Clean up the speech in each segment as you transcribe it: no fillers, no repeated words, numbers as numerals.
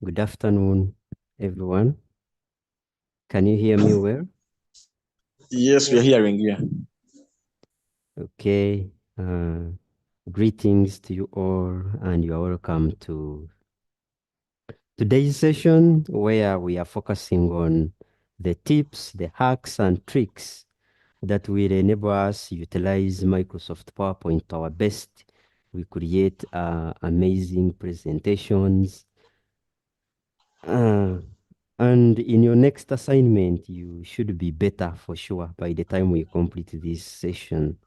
Good afternoon, everyone. Can you hear me well? Yes, we are hearing you. Okay. Greetings to you all, and you are welcome to today's session where we are focusing on the tips, the hacks, and tricks that will enable us utilize Microsoft PowerPoint to our best. We create amazing presentations. And in your next assignment, you should be better for sure by the time we complete this session.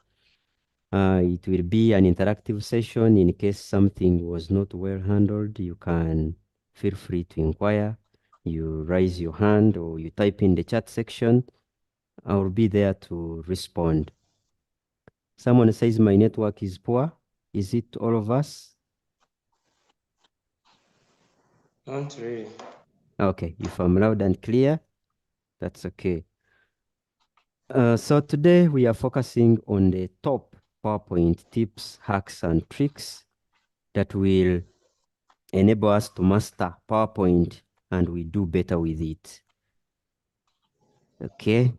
It will be an interactive session. In case something was not well handled, you can feel free to inquire. You raise your hand or you type in the chat section. I'll be there to respond. Someone says my network is poor. Is it all of us? Not really. Okay, if I'm loud and clear, that's okay. So today we are focusing on the top PowerPoint tips, hacks, and tricks that will enable us to master PowerPoint and we do better with it. Okay.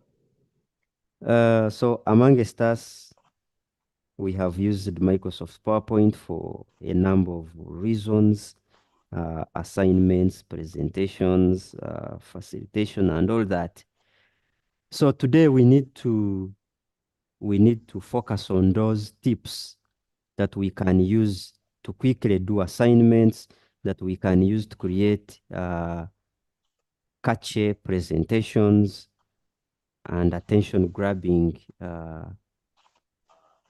So amongst us, we have used Microsoft PowerPoint for a number of reasons, assignments, presentations, facilitation, and all that. So today we need to focus on those tips that we can use to quickly do assignments, that we can use to create catchy presentations and attention-grabbing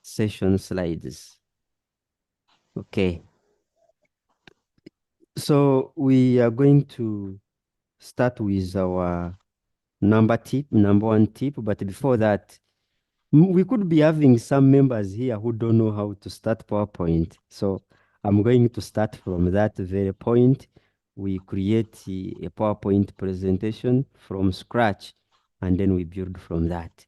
session slides. Okay. So we are going to start with our number one tip, but before that, we could be having some members here who don't know how to start PowerPoint. So I'm going to start from that very point. We create a PowerPoint presentation from scratch, and then we build from that.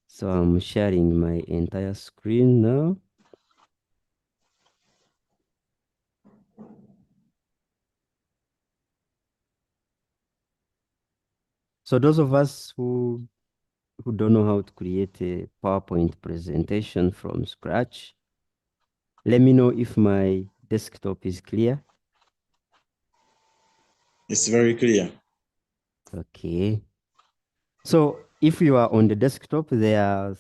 So I'm sharing my entire screen now. So those of us who don't know how to create a PowerPoint presentation from scratch, let me know if my desktop is clear. It's very clear. Okay. So if you are on the desktop, there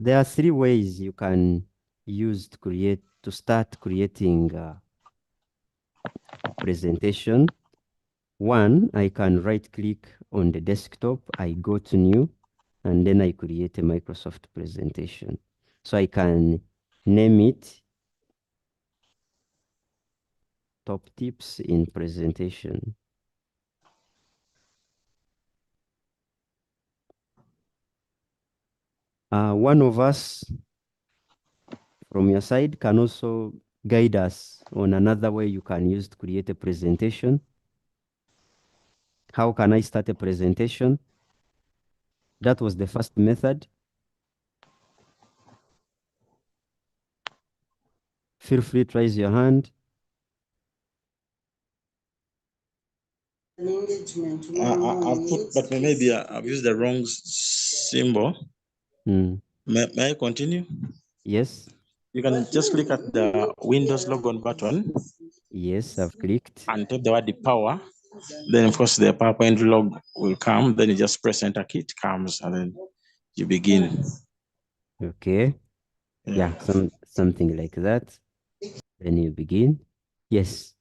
are three ways you can use to start creating a presentation. One, I can right click on the desktop, I go to new, and then I create a Microsoft presentation. So I can name it top tips in presentation. One of us from your side can also guide us on another way you can use to create a presentation. How can I start a presentation? That was the first method. Feel free to raise your hand. I've put, but maybe I've used the wrong symbol. May I continue? Yes. You can just click at the Windows logo button. Yes, I've clicked. And type the word power. Then, of course, the PowerPoint log will come. Then you just press enter key, it comes, and then you begin. Okay. Yeah, something like that. Then you begin. Yes.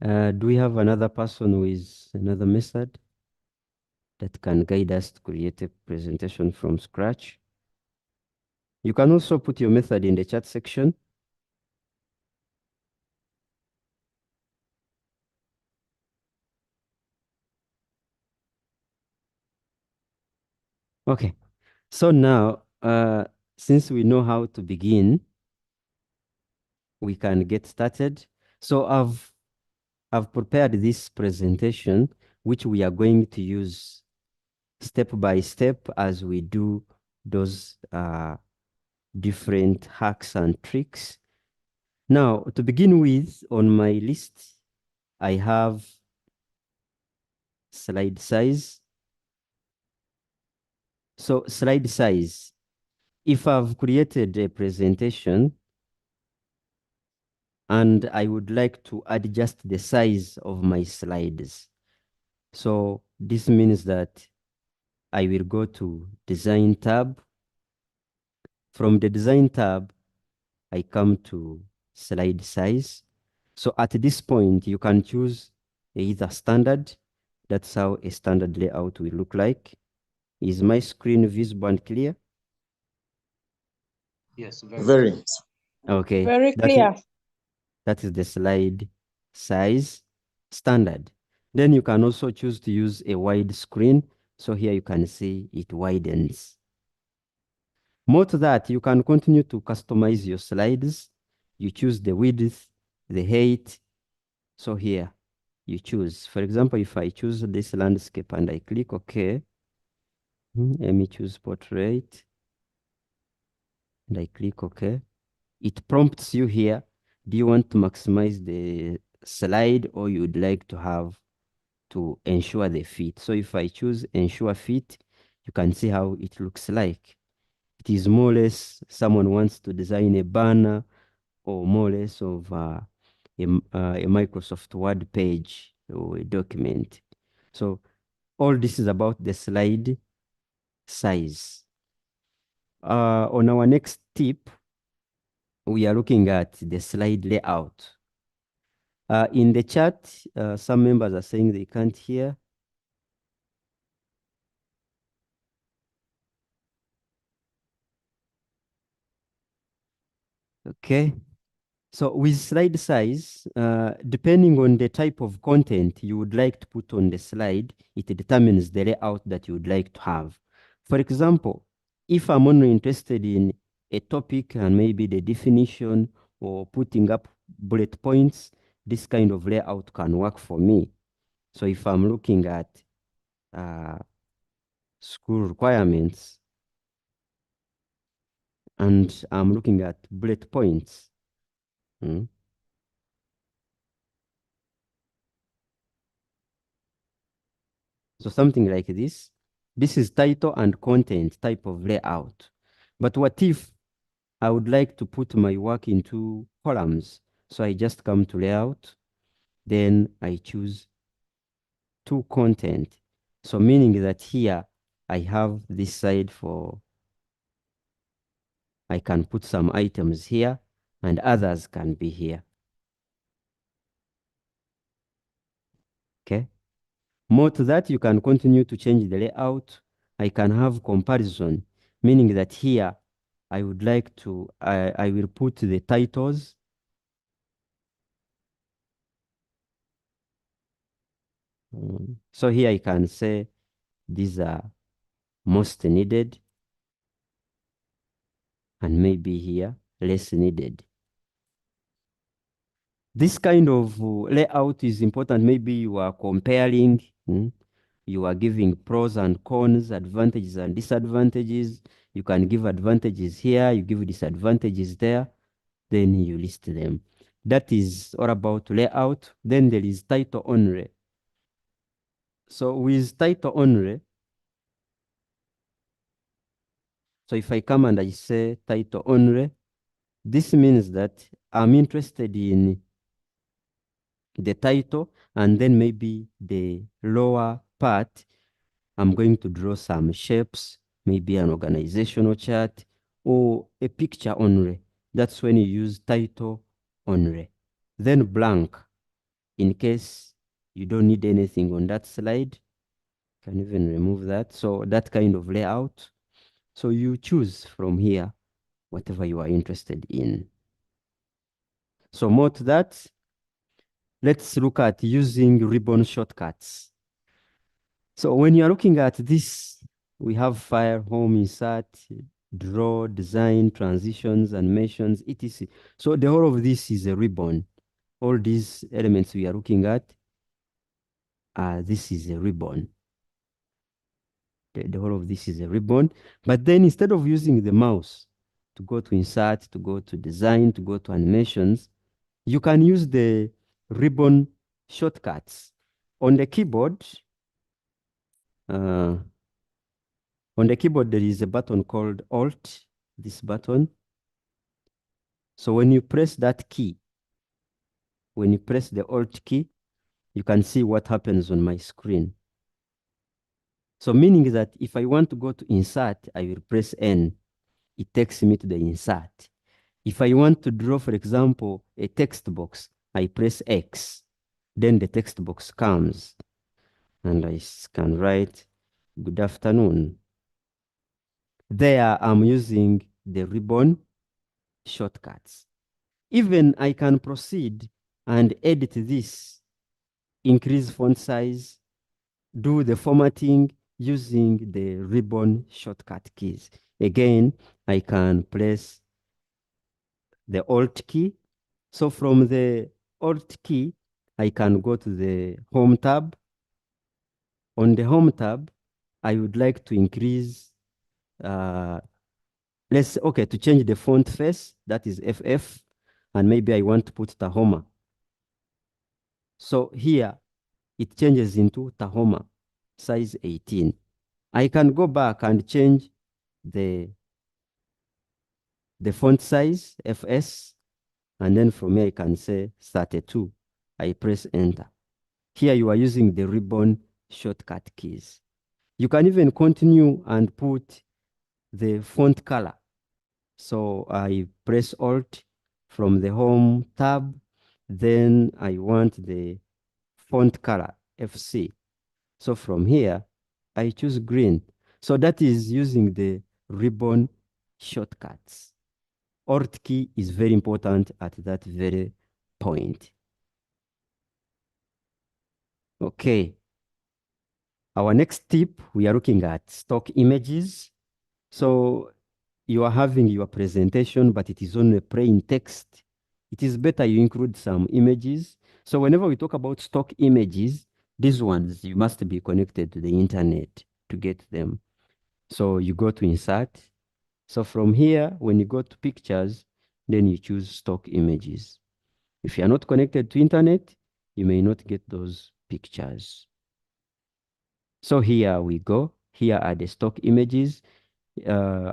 Do we have another person with another method that can guide us to create a presentation from scratch? You can also put your method in the chat section. Okay. So now, since we know how to begin, we can get started. So I've prepared this presentation, which we are going to use step by step as we do those different hacks and tricks Now, to begin with, on my list, I have slide size. So slide size, if I've created a presentation and I would like to adjust the size of my slides. So this means that I will go to Design tab. From the Design tab, I come to Slide Size. So at this point, you can choose either standard. That's how a standard layout will look like. Is my screen visible and clear? Yes, Very. Okay. Very clear. That is the slide size standard. Then you can also choose to use a wide screen. So here you can see it widens. More to that, you can continue to customize your slides. You choose the width, the height. So here you choose. For example, if I choose this landscape and I click OK, let me choose portrait and I click OK. It prompts you here. Do you want to maximize the slide or you'd like to have to ensure the fit? So if I choose ensure fit, you can see how it looks like. It is more or less someone wants to design a banner or more or less of a Microsoft Word page or a document. So all this is about the slide size. On our next tip, we are looking at the slide layout. In the chat, some members are saying they can't hear. Okay. So with slide size, depending on the type of content you would like to put on the slide, it determines the layout that you would like to have. For example, if I'm only interested in a topic and maybe the definition or putting up bullet points, this kind of layout can work for me. So if I'm looking at school requirements and I'm looking at bullet points, so something like this. This is title and content type of layout. But what if I would like to put my work into columns? So I just come to layout, then I choose to content. So meaning that here I have this side for, I can put some items here and others can be here. Okay. More to that, you can continue to change the layout. I can have comparison, meaning that here I would like to, I will put the titles. So here I can say these are most needed and maybe here less needed. This kind of layout is important. Maybe you are comparing, you are giving pros and cons, advantages and disadvantages. You can give advantages here, you give disadvantages there, then you list them. That is all about layout. Then there is title only. So with title only, so if I come and I say title only, this means that I'm interested in the title and then maybe the lower part, I'm going to draw some shapes, maybe an organizational chart or a picture only. That's when you use title only. Then blank, in case you don't need anything on that slide, you can even remove that. So that kind of layout. So you choose from here whatever you are interested in. So more to that, let's look at using ribbon shortcuts. So when you're looking at this, we have file, home, insert, draw, design, transitions, animations, etc. So the whole of this is a ribbon. All these elements we are looking at, this is a ribbon. The whole of this is a ribbon. But then instead of using the mouse to go to insert, to go to design, to go to animations, you can use the ribbon shortcuts. On the keyboard, there is a button called Alt, this button. So when you press that key, when you press the Alt key, you can see what happens on my screen. So meaning that if I want to go to insert, I will press N. It takes me to the insert. If I want to draw, for example, a text box, I press X. Then the text box comes. And I can write, good afternoon. There I'm using the ribbon shortcuts. Even I can proceed and edit this, increase font size, do the formatting using the ribbon shortcut keys. Again, I can press the Alt key. So from the Alt key, I can go to the Home tab. On the Home tab, I would like to increase, to change the font face, that is FF, and maybe I want to put Tahoma. So here, it changes into Tahoma, size 18. I can go back and change the font size, FS, and then from here I can say 32. I press enter. Here you are using the ribbon shortcut keys. You can even continue and put the font color. So I press Alt from the Home tab, then I want the font color, FC. So from here, I choose green. So that is using the ribbon shortcuts. Alt key is very important at that very point. Okay. Our next tip, we are looking at stock images. So you are having your presentation, but it is only plain text. It is better you include some images. So whenever we talk about stock images, these ones, you must be connected to the internet to get them. So you go to insert. So from here, when you go to pictures, then you choose stock images. If you are not connected to internet, you may not get those pictures. So here we go. Here are the stock images,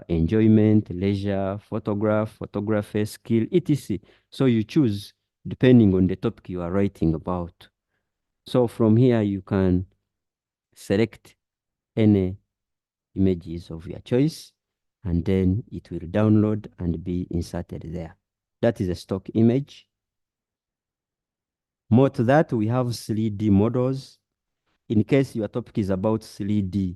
enjoyment, leisure, photograph, photography, skill, etc. So you choose depending on the topic you are writing about. So from here, you can select any images of your choice, and then it will download and be inserted there. That is a stock image. More to that, we have 3D models. In case your topic is about 3D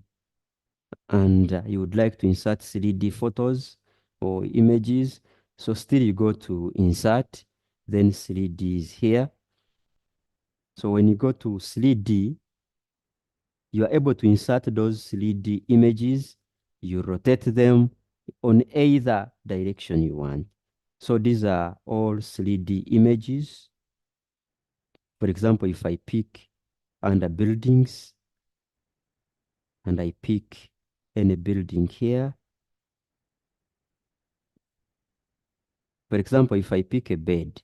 and you would like to insert 3D photos or images, so still you go to insert, then 3D is here. So when you go to 3D, you are able to insert those 3D images. You rotate them on either direction you want. So these are all 3D images. For example, if I pick under buildings and I pick any building here, for example, if I pick a bed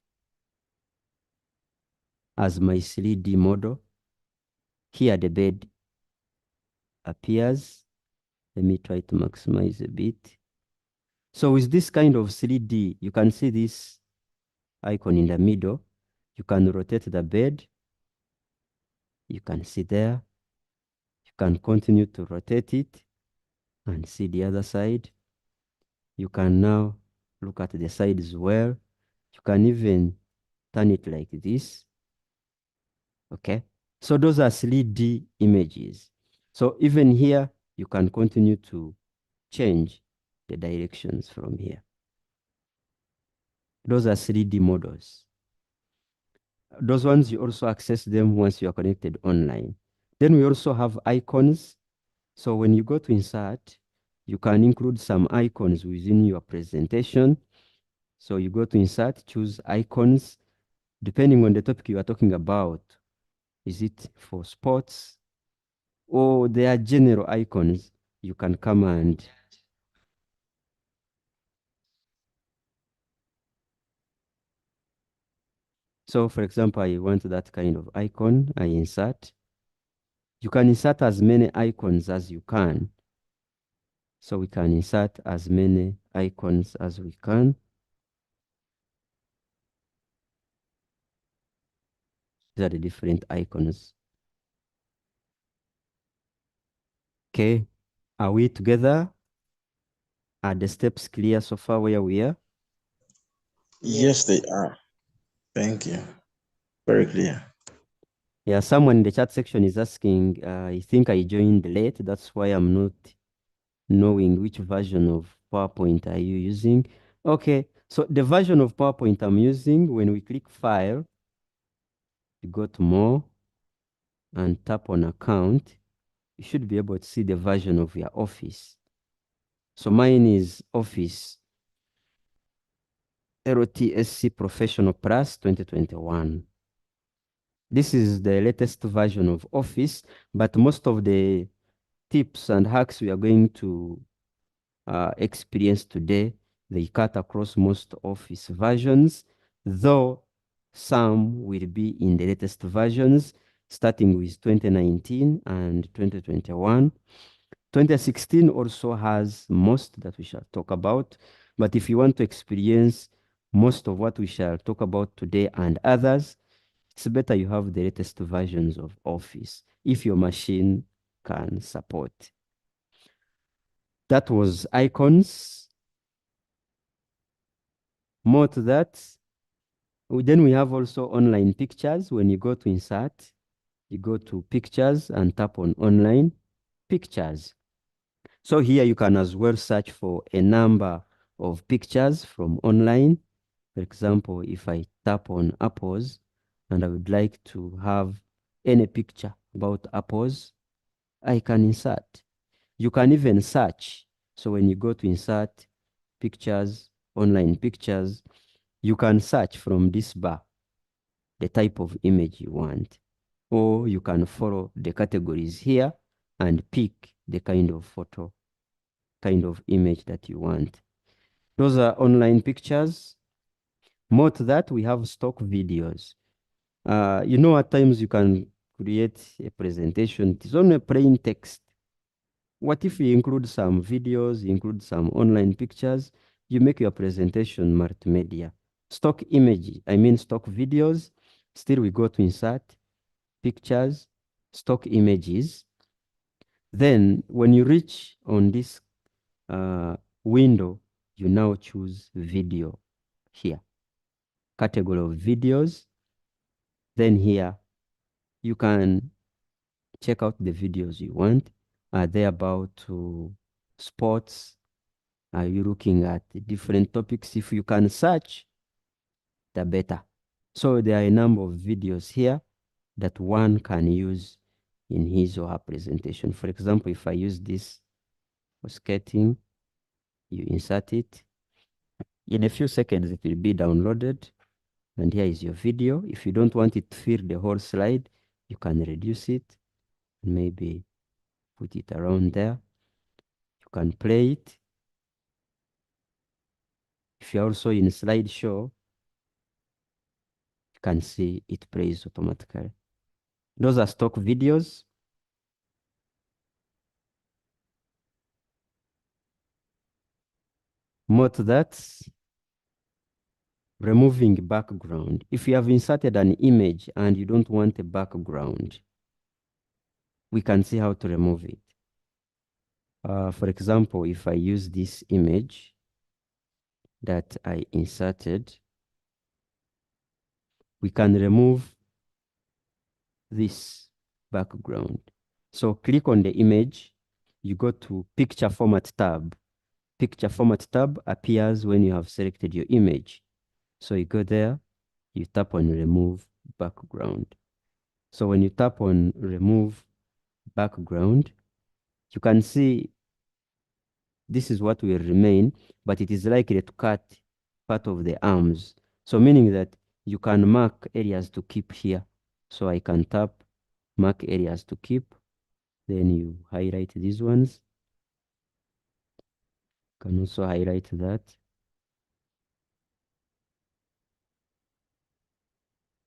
as my 3D model, here the bed appears. Let me try to maximize a bit. So with this kind of 3D, you can see this icon in the middle. You can rotate the bed. You can see there. You can continue to rotate it and see the other side. You can now look at the side as well. You can even turn it like this. Okay. So those are 3D images. So even here, you can continue to change the directions from here. Those are 3D models. Those ones, you also access them once you are connected online. Then we also have icons. So when you go to insert, you can include some icons within your presentation. So you go to insert, choose icons, depending on the topic you are talking about. Is it for sports? Or they are general icons. You can come and So for example, I want that kind of icon, I insert. You can insert as many icons as you can. So we can insert as many icons as we can. These are the different icons. Okay, are we together? Are the steps clear so far where we are? Yes, they are. Thank you. Very clear. Yeah, someone in the chat section is asking, I think I joined late. That's why I'm not knowing which version of PowerPoint are you using. Okay, so the version of PowerPoint I'm using, when we click File, you go to More and tap on Account, you should be able to see the version of your Office. So mine is Office LTSC Professional Plus 2021. This is the latest version of Office, but most of the tips and hacks we are going to experience today, they cut across most Office versions, though some will be in the latest versions, starting with 2019 and 2021. 2016 also has most that we shall talk about, but if you want to experience most of what we shall talk about today and others, it's better you have the latest versions of Office if your machine can support. That was icons. More to that, then we have also online pictures. When you go to insert, you go to pictures and tap on online pictures. So here you can as well search for a number of pictures from online. For example, if I tap on apples and I would like to have any picture about apples, I can insert. You can even search. So when you go to insert pictures, online pictures, you can search from this bar the type of image you want. Or you can follow the categories here and pick the kind of photo, kind of image that you want. Those are online pictures. More to that, we have stock videos. At times you can create a presentation. It is only plain text. What if you include some videos, you include some online pictures, you make your presentation multimedia. Stock image, I mean stock videos, still we go to insert, pictures, stock images. Then when you reach on this window, you now choose video here, category of videos. Then here, you can check out the videos you want. Are they about sports? Are you looking at different topics? If you can search, the better. So there are a number of videos here that one can use in his or her presentation. For example, if I use this for skating, you insert it. In a few seconds, it will be downloaded. And here is your video. If you don't want it to fill the whole slide, you can reduce it and maybe put it around there. You can play it. If you're also in slideshow, you can see it plays automatically. Those are stock videos. More to that, removing background. If you have inserted an image and you don't want a background, we can see how to remove it. For example, if I use this image that I inserted, we can remove this background. So click on the image, you go to Picture Format tab. Picture Format tab appears when you have selected your image. So you go there, you tap on Remove Background. So when you tap on Remove Background, you can see this is what will remain, but it is likely to cut part of the arms. So meaning that you can mark areas to keep here. So I can tap Mark Areas to Keep. Then you highlight these ones. You can also highlight that.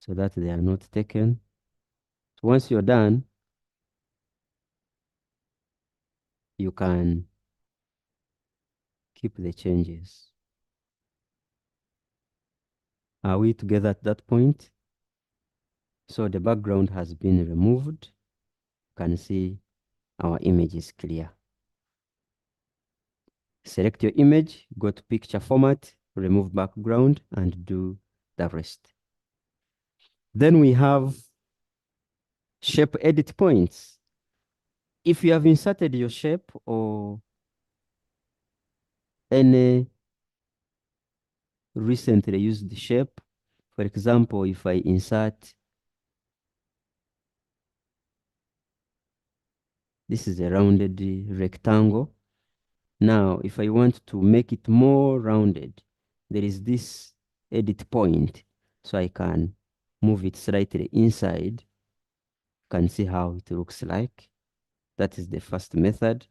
so that they are not taken. So once you're done, you can keep the changes. Are we together at that point? So the background has been removed. You can see our image is clear. Select your image, go to picture format, remove background, and do the rest. Then we have shape edit points. If you have inserted your shape or any recently used shape, for example, if I insert, this is a rounded rectangle. Now, if I want to make it more rounded, there is this edit point. So I can move it slightly inside. You can see how it looks like. That is the first method.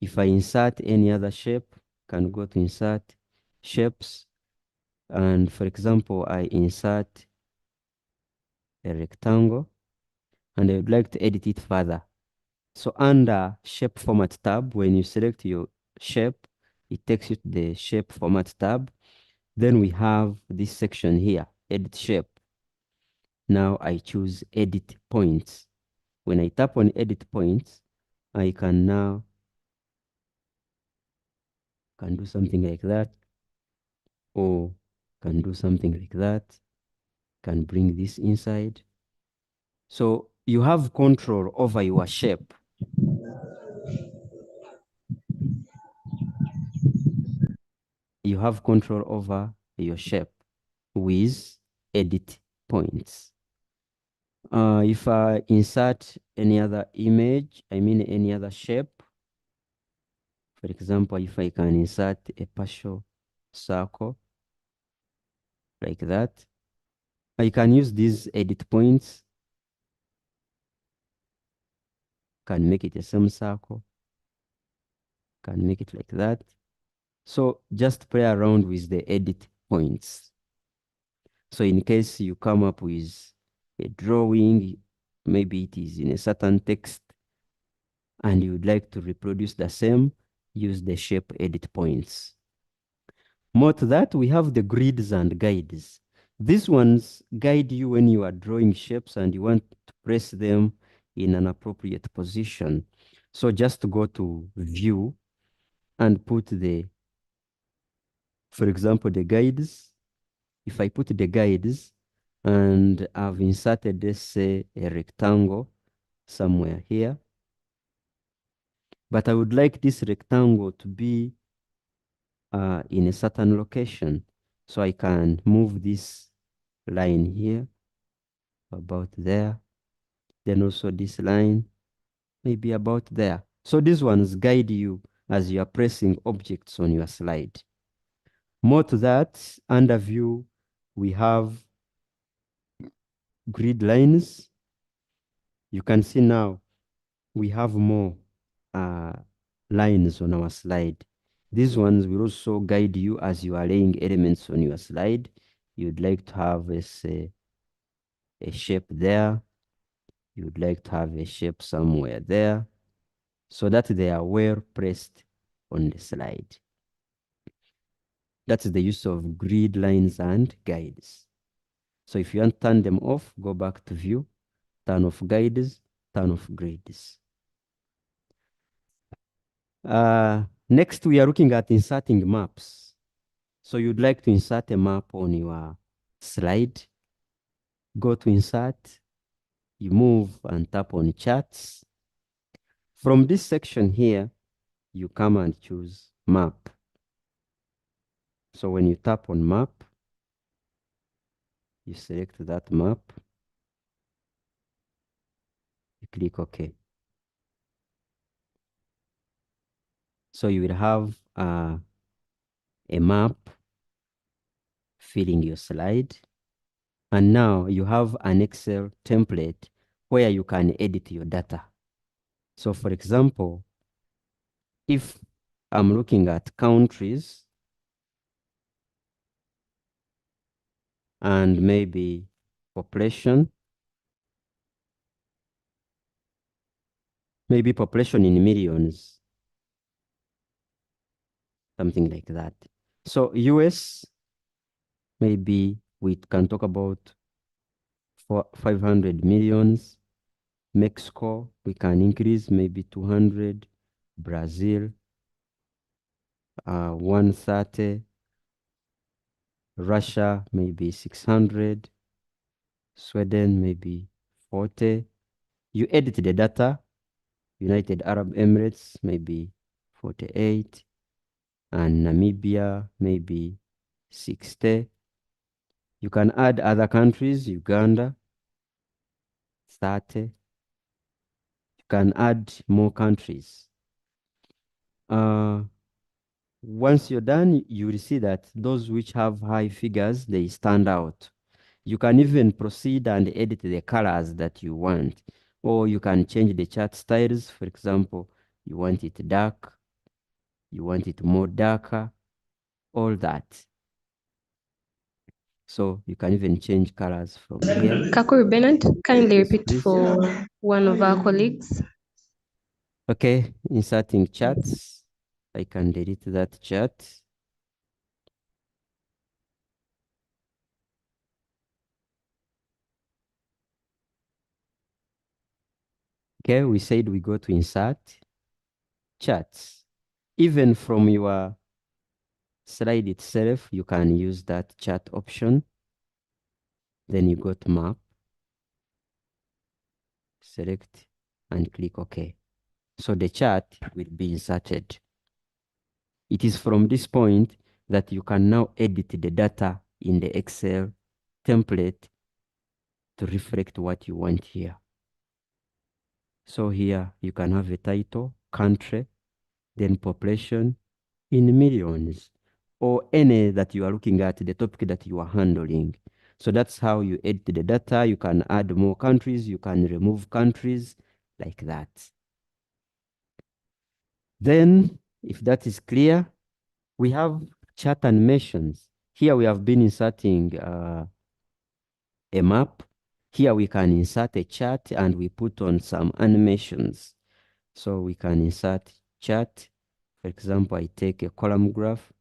If I insert any other shape, can go to insert shapes. And for example, I insert a rectangle and I would like to edit it further. So under shape format tab, when you select your shape, it takes you to the shape format tab. Then we have this section here, edit shape. Now I choose edit points. When I tap on edit points, I can now do something like that, or can do something like that, can bring this inside. So you have control over your shape. You have control over your shape with edit points. If I insert any other image, I mean any other shape, for example, if I can insert a partial circle like that, I can use these edit points, can make it a semicircle, can make it like that. So just play around with the edit points. So in case you come up with a drawing, maybe it is in a certain text, and you would like to reproduce the same, use the shape edit points. More to that, we have the grids and guides. These ones guide you when you are drawing shapes and you want to place them in an appropriate position. So just go to view and put the, for example, the guides. If I put the guides and I've inserted, let's say, a rectangle somewhere here, but I would like this rectangle to be in a certain location. So I can move this line here about there. Then also this line maybe about there. So these ones guide you as you are pressing objects on your slide. More to that, under view, we have grid lines. You can see now we have more lines on our slide. These ones will also guide you as you are laying elements on your slide. You'd like to have a shape there. You'd like to have a shape somewhere there, so that they are well placed on the slide. That's the use of grid lines and guides. So if you want to turn them off, go back to view, turn off guides, turn off grids. Next, we are looking at inserting maps. So you'd like to insert a map on your slide. Go to insert, you move and tap on charts. From this section here, you come and choose map. So when you tap on map, you select that map, you click OK. So you will have a map filling your slide. And now you have an Excel template where you can edit your data. So for example, if I'm looking at countries and maybe population, maybe population in millions, something like that. So US, maybe we can talk about 500 millions. Mexico, we can increase maybe 200. Brazil, 130. Russia, maybe 600. Sweden, maybe 40. You edit the data. United Arab Emirates, maybe 48. And Namibia, maybe 60. You can add other countries, Uganda, 30. You can add more countries. Once you're done, you will see that those which have high figures, they stand out. You can even proceed and edit the colors that you want, or you can change the chart styles. For example, you want it dark, you want it more darker, all that. So you can even change colors from here. Kakuru, Benard, kindly repeat for one of our colleagues. Okay, inserting charts. I can delete that chart. Okay, we said we go to insert charts. Even from your slide itself, you can use that chart option. Then you go to map, select and click OK. So the chart will be inserted. It is from this point that you can now edit the data in the Excel template to reflect what you want here. So here you can have a title, country, then population in millions, or any that you are looking at, the topic that you are handling. So that's how you edit the data. You can add more countries, you can remove countries like that. Then, if that is clear, we have chart animations. Here we have been inserting a map. Here we can insert a chart and we put on some animations. So we can insert chart. For example, I take a column graph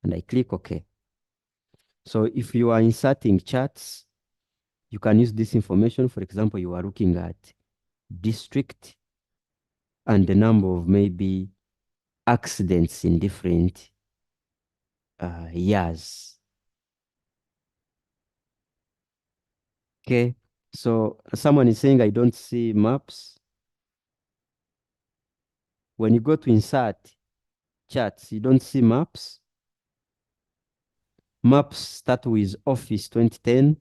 and I click OK. So if you are inserting charts, you can use this information. For example, you are looking at district and the number of maybe accidents in different years. Okay, so someone is saying I don't see maps. When you go to insert charts, you don't see maps. Maps start with Office 2010.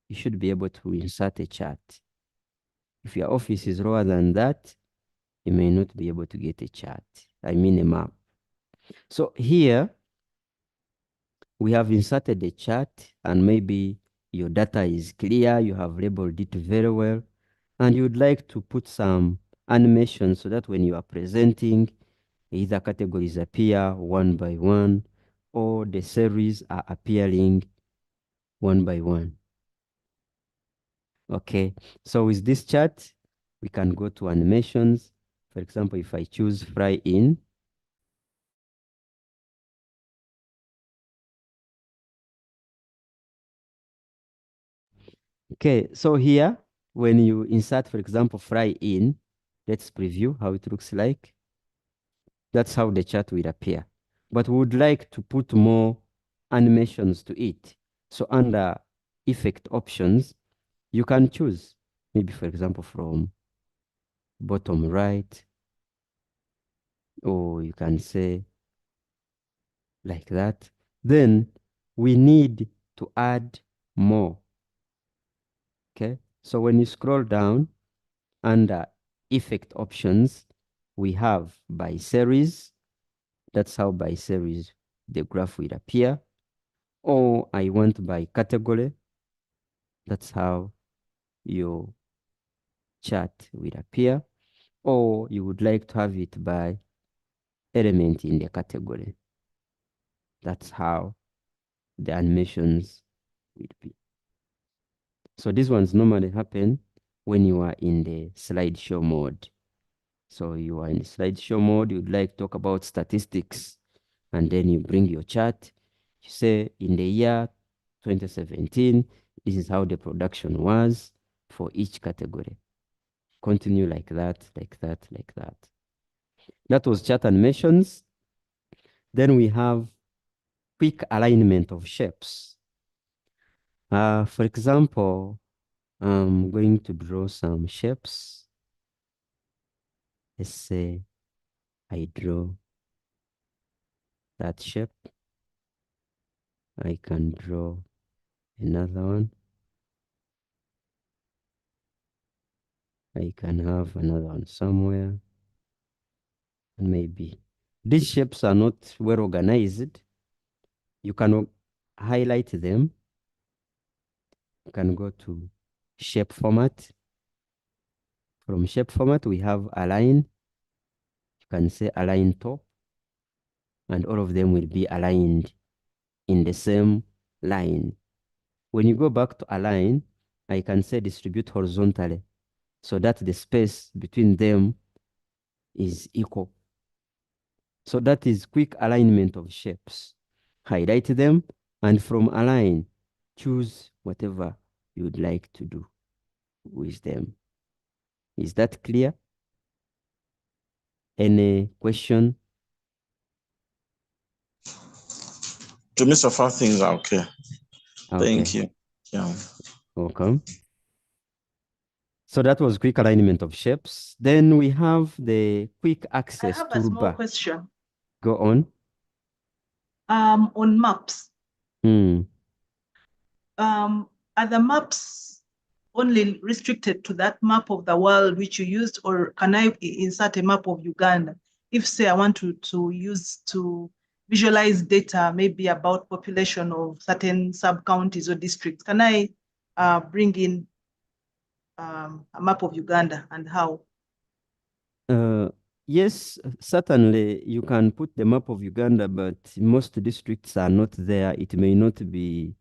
You should be able to insert a chart. If your office is lower than that, you may not be able to get a chart. I mean a map. So here we have inserted a chart and maybe your data is clear, you have labeled it very well, and you would like to put some animation so that when you are presenting, either categories appear one by one or the series are appearing one by one. Okay, so with this chart, we can go to animations. For example, if I choose fly in, okay, so here, when you insert, for example, fly in, let's preview how it looks like. That's how the chart will appear. But we would like to put more animations to it. So under effect options, you can choose, maybe for example, from bottom right, or you can say like that. Then we need to add more. Okay, so when you scroll down under effect options, we have by series. That's how by series the graph will appear. Or I want by category. That's how your chart will appear. Or you would like to have it by element in the category. That's how the animations will be. So these ones normally happen when you are in the slideshow mode. So you are in the slideshow mode, you'd like to talk about statistics, and then you bring your chart. You say in the year 2017, this is how the production was for each category. Continue like that, like that, like that. That was chart animations. Then we have quick alignment of shapes. For example, I'm going to draw some shapes. Let's say I draw that shape. I can draw another one. I can have another one somewhere. And maybe these shapes are not well organized. You can highlight them. You can go to shape format. From shape format, we have align. You can say align top, and all of them will be aligned in the same line. When you go back to align, I can say distribute horizontally so that the space between them is equal. So that is quick alignment of shapes. Highlight them, and from align, choose whatever you'd like to do with them. Is that clear? Any question? To me, so far things are okay. Thank Okay. you. Yeah. Welcome. So that was quick alignment of shapes. Then we have the quick I access have a small toolbar. question. Go on. On maps, Hmm. are the maps only restricted to that map of the world which you used, or can I insert a map of Uganda? If say I want to use to visualize data maybe about population of certain sub-counties or districts, can I bring in a map of Uganda, and how? Yes, certainly you can put the map of Uganda, but most districts are not there. It may not be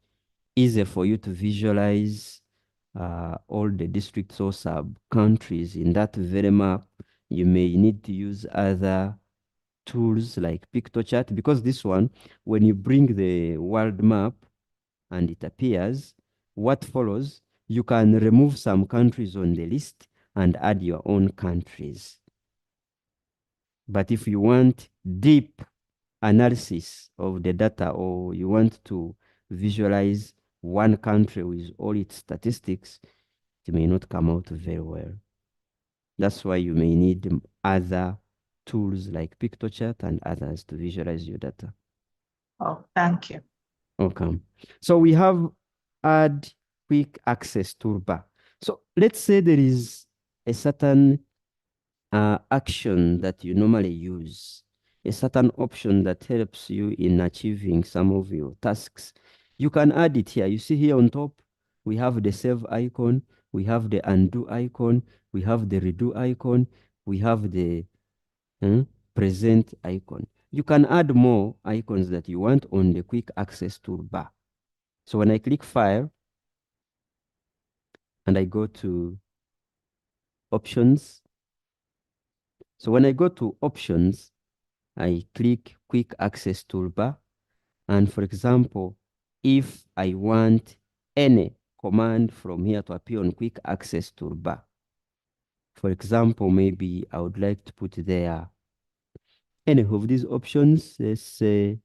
easy for you to visualize all the districts or sub-countries in that very map. You may need to use other tools like PictoChart, because this one, when you bring the world map and it appears, what follows, you can remove some countries on the list and add your own countries. But if you want deep analysis of the data, or you want to visualize one country with all its statistics, it may not come out very well. That's why you may need other tools like PictoChart and others to visualize your data. Oh, thank you. Okay. So we have add quick access toolbar. So let's say there is a certain action that you normally use, a certain option that helps you in achieving some of your tasks. You can add it here. You see here on top, we have the save icon, we have the undo icon, we have the redo icon, we have the present icon. You can add more icons that you want on the quick access toolbar. So when I click File and I go to Options, so when I go to Options, I click Quick Access Toolbar. And for example, if I want any command from here to appear on Quick Access Toolbar, for example, maybe I would like to put there any of these options. Let's say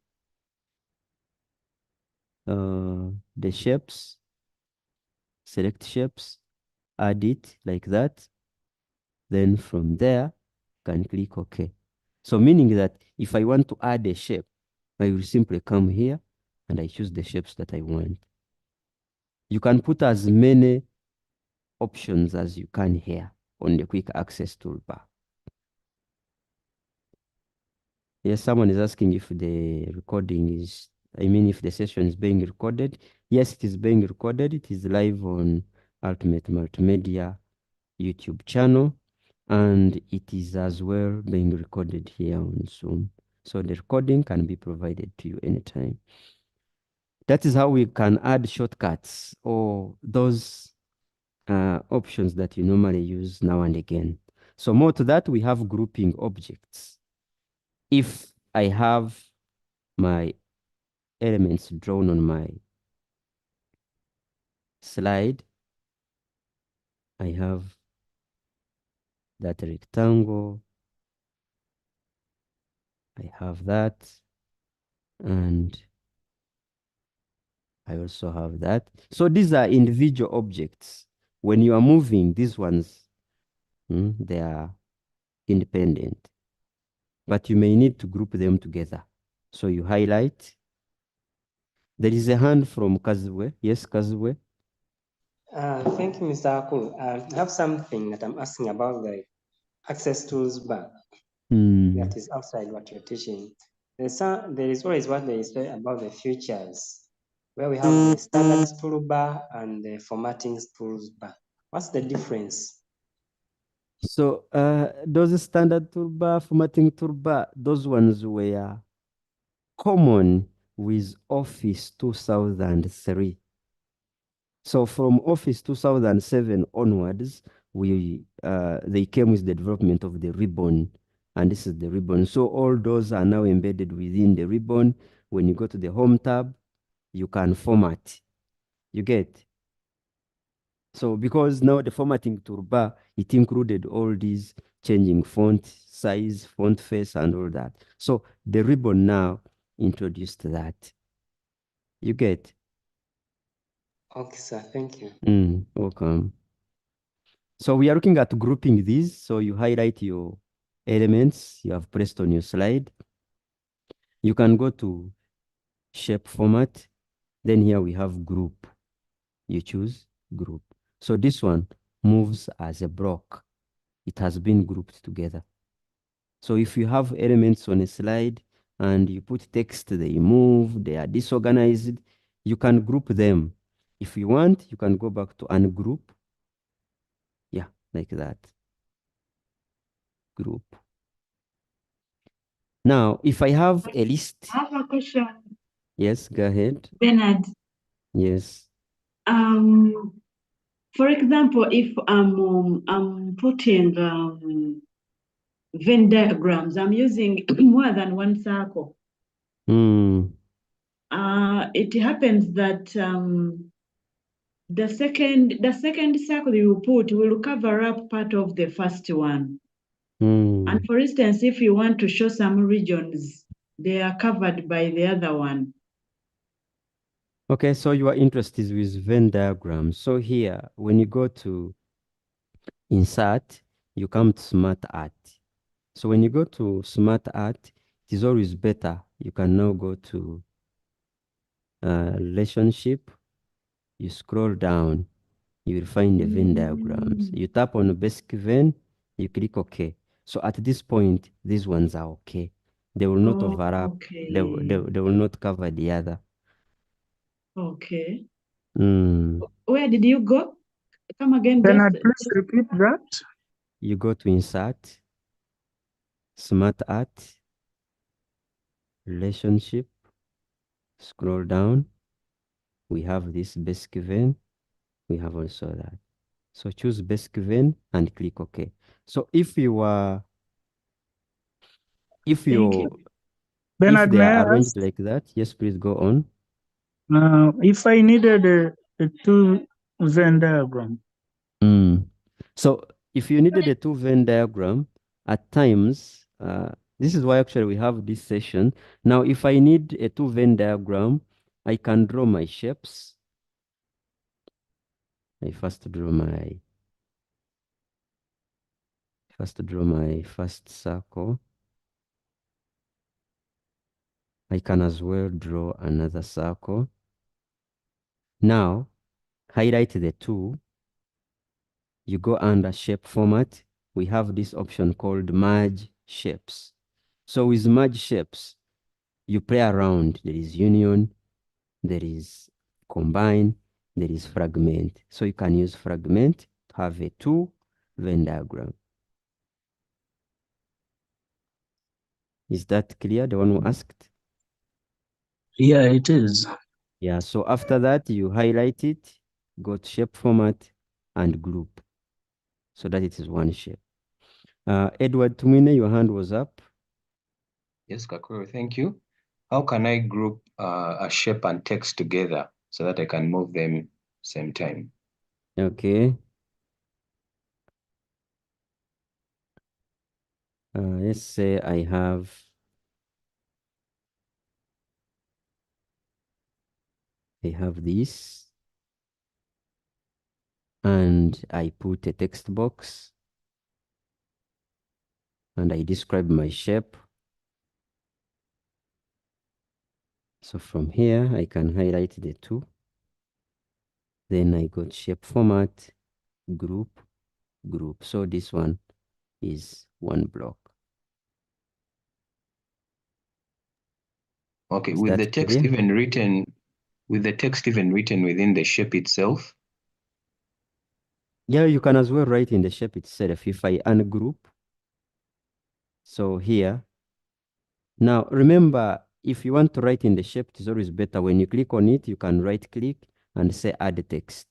the shapes, select shapes, add it like that. Then from there, can click OK. So meaning that if I want to add a shape, I will simply come here and I choose the shapes that I want. You can put as many options as you can here on the quick access toolbar. Yes, someone is asking if the recording is, if the session is being recorded. Yes, it is being recorded. It is live on Ultimate Multimedia YouTube channel, and it is as well being recorded here on Zoom. So the recording can be provided to you anytime. That is how we can add shortcuts or those options that you normally use now and again. So more to that, we have grouping objects. If I have my elements drawn on my slide, I have that rectangle, I have that, and I also have that. So these are individual objects. When you are moving, these ones, they are independent, but you may need to group them together. So you highlight. There is a hand from Kazwe. Yes, Kazwe. Thank you, Mr. Kakuru. I have something that I'm asking about the access tools bar that is outside what you're teaching. There is always what they say about the features, where we have the standard toolbar and the formatting toolbar. What's the difference? So those standard toolbar, formatting toolbar, those ones were common with Office 2003. So from Office 2007 onwards, they came with the development of the ribbon, and this is the ribbon. So all those are now embedded within the ribbon. When you go to the Home tab, you can format. You get? So because now the formatting toolbar, it included all these changing font size, font face, and all that. So the ribbon now introduced that. You get? Okay, sir. Thank you. Welcome. So we are looking at grouping these. So you highlight your elements you have pressed on your slide. You can go to shape format. Then here we have group. You choose group. So this one moves as a block. It has been grouped together. So if you have elements on a slide and you put text, they move, they are disorganized, you can group them. If you want, you can go back to ungroup. Yeah, like that. Group. Now, if I have a list. I have a question. Yes, go ahead. Benard. Yes. For example, if I'm putting Venn diagrams, I'm using more than one circle. It happens that the second circle you put will cover up part of the first one. And for instance, if you want to show some regions, they are covered by the other one. Okay, so your interest is with Venn diagrams. So here, when you go to Insert, you come to Smart Art. So when you go to Smart Art, it is always better. You can now go to Relationship. You scroll down. You will find the Venn diagrams. You tap on the basic Venn. You click OK. So at this point, these ones are okay. They will not overlap. Okay. They will not cover the other. Okay. Where did you go? Come again. Can I please repeat that? You go to Insert, Smart Art, Relationship, scroll down. We have this basic Venn. We have also that. So choose basic Venn and click OK. So if they are arranged like that, yes, please go on. If I needed a two Venn diagram. So if you needed a two Venn diagram, at times, this is why actually we have this session. Now, if I need a two Venn diagram, I can draw my shapes. I first draw my first circle. I can as well draw another circle. Now, highlight the two. You go under shape format. We have this option called merge shapes. So with merge shapes, you play around. There is union, there is combine, there is fragment. So you can use fragment to have a two Venn diagram. Is that clear, the one who asked? Yeah, it is. Yeah, so after that, you highlight it, go to shape format, and group so that it is one shape. Edward Tumine, your hand was up. Yes, Kakuru, thank you. How can I group a shape and text together so that I can move them same time? Okay. Let's say I have this, and I put a text box, and I describe my shape. So from here, I can highlight the two. Then I got shape format, group, group. So this one is one block. Okay, Is with the that text clear? even written, within the shape itself? Yeah, you can as well write in the shape itself. If I ungroup, so here, now remember, if you want to write in the shape, it's always better when you click on it, you can right click and say add text.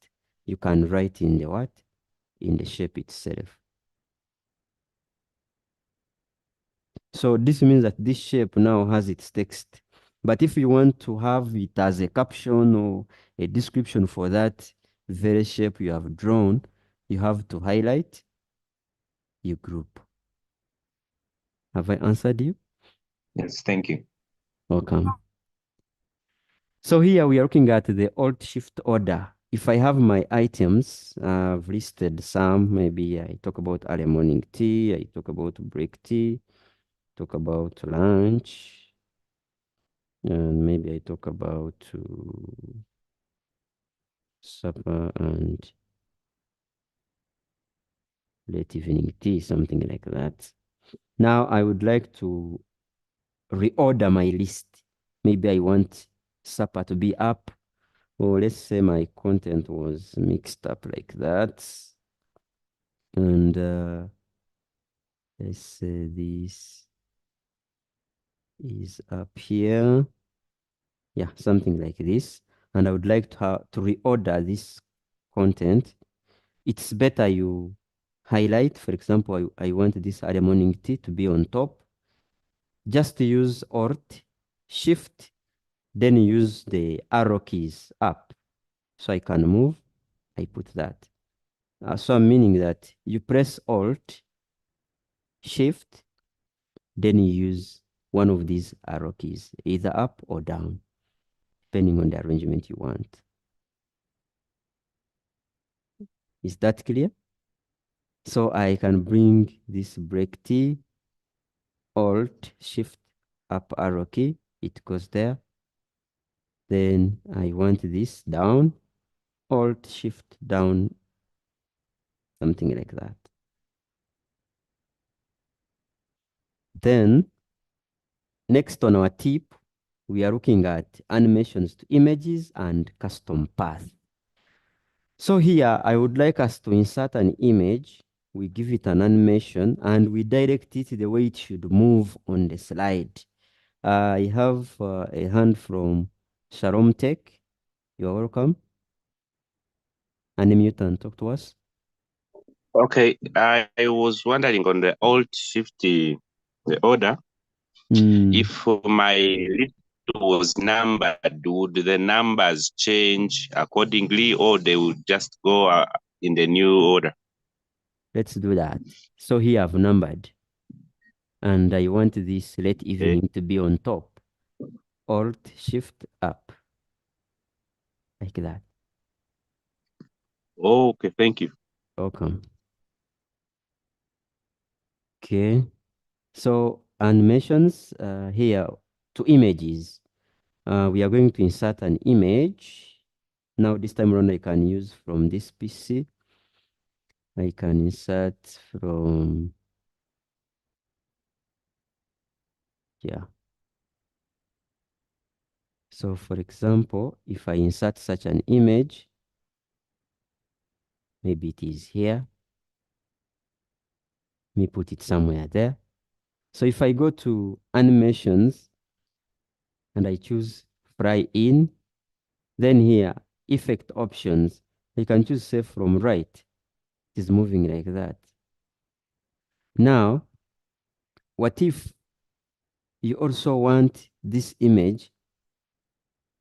You can write in the what? In the shape itself. So this means that this shape now has its text. But if you want to have it as a caption or a description for that very shape you have drawn, you have to highlight, you group. Have I answered you? Yes, thank you. Welcome. So here we are looking at the Alt-Shift order. If I have my items, I've listed some. Maybe I talk about early morning tea, I talk about break tea, talk about lunch, and maybe I talk about supper and late evening tea, something like that. Now I would like to reorder my list. Maybe I want supper to be up, or let's say my content was mixed up like that. And let's say this is up here. Yeah, something like this. And I would like to reorder this content. It's better you highlight. For example, I want this early morning tea to be on top. Just use Alt, Shift, then use the arrow keys up. So I can move, I put that. So I'm meaning that you press Alt, Shift, then you use one of these arrow keys, either up or down, depending on the arrangement you want. Is that clear? So I can bring this break T, Alt, Shift, up arrow key, it goes there. Then I want this down, Alt, Shift, down, something like that. Then next on our tip, we are looking at animations to images and custom path. So here, I would like us to insert an image. We give it an animation and we direct it the way it should move on the slide. I have a hand from Shalom Tech. You're welcome. Unmute and talk to us. Okay, I was wondering on the Alt Shift the order. If my list was numbered, would the numbers change accordingly, or they would just go in the new order? Let's do that. So here I've numbered, and I want this late evening to be on top. Alt Shift up, like that. Okay, thank you. Welcome. Okay, so animations here to images. We are going to insert an image. Now this time around I can use from this PC. I can insert from, yeah. So for example, if I insert such an image, maybe it is here. Let me put it somewhere there. So if I go to animations and I choose fly in, then here, effect options, I can choose save from right. It is moving like that. Now, what if you also want this image?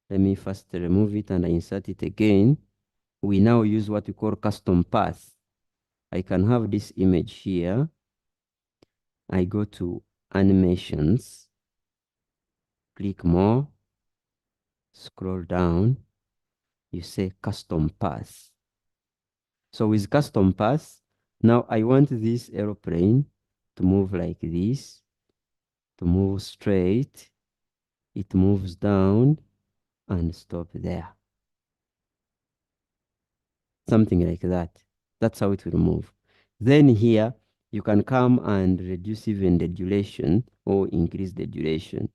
Let me first remove it and I insert it again. We now use what we call custom path. I can have this image here. I go to animations, click more, scroll down, you say custom path. So with custom path, now I want this aeroplane to move like this, to move straight. It moves down and stop there. Something like that. That's how it will move. Then here, you can come and reduce even the duration or increase the duration.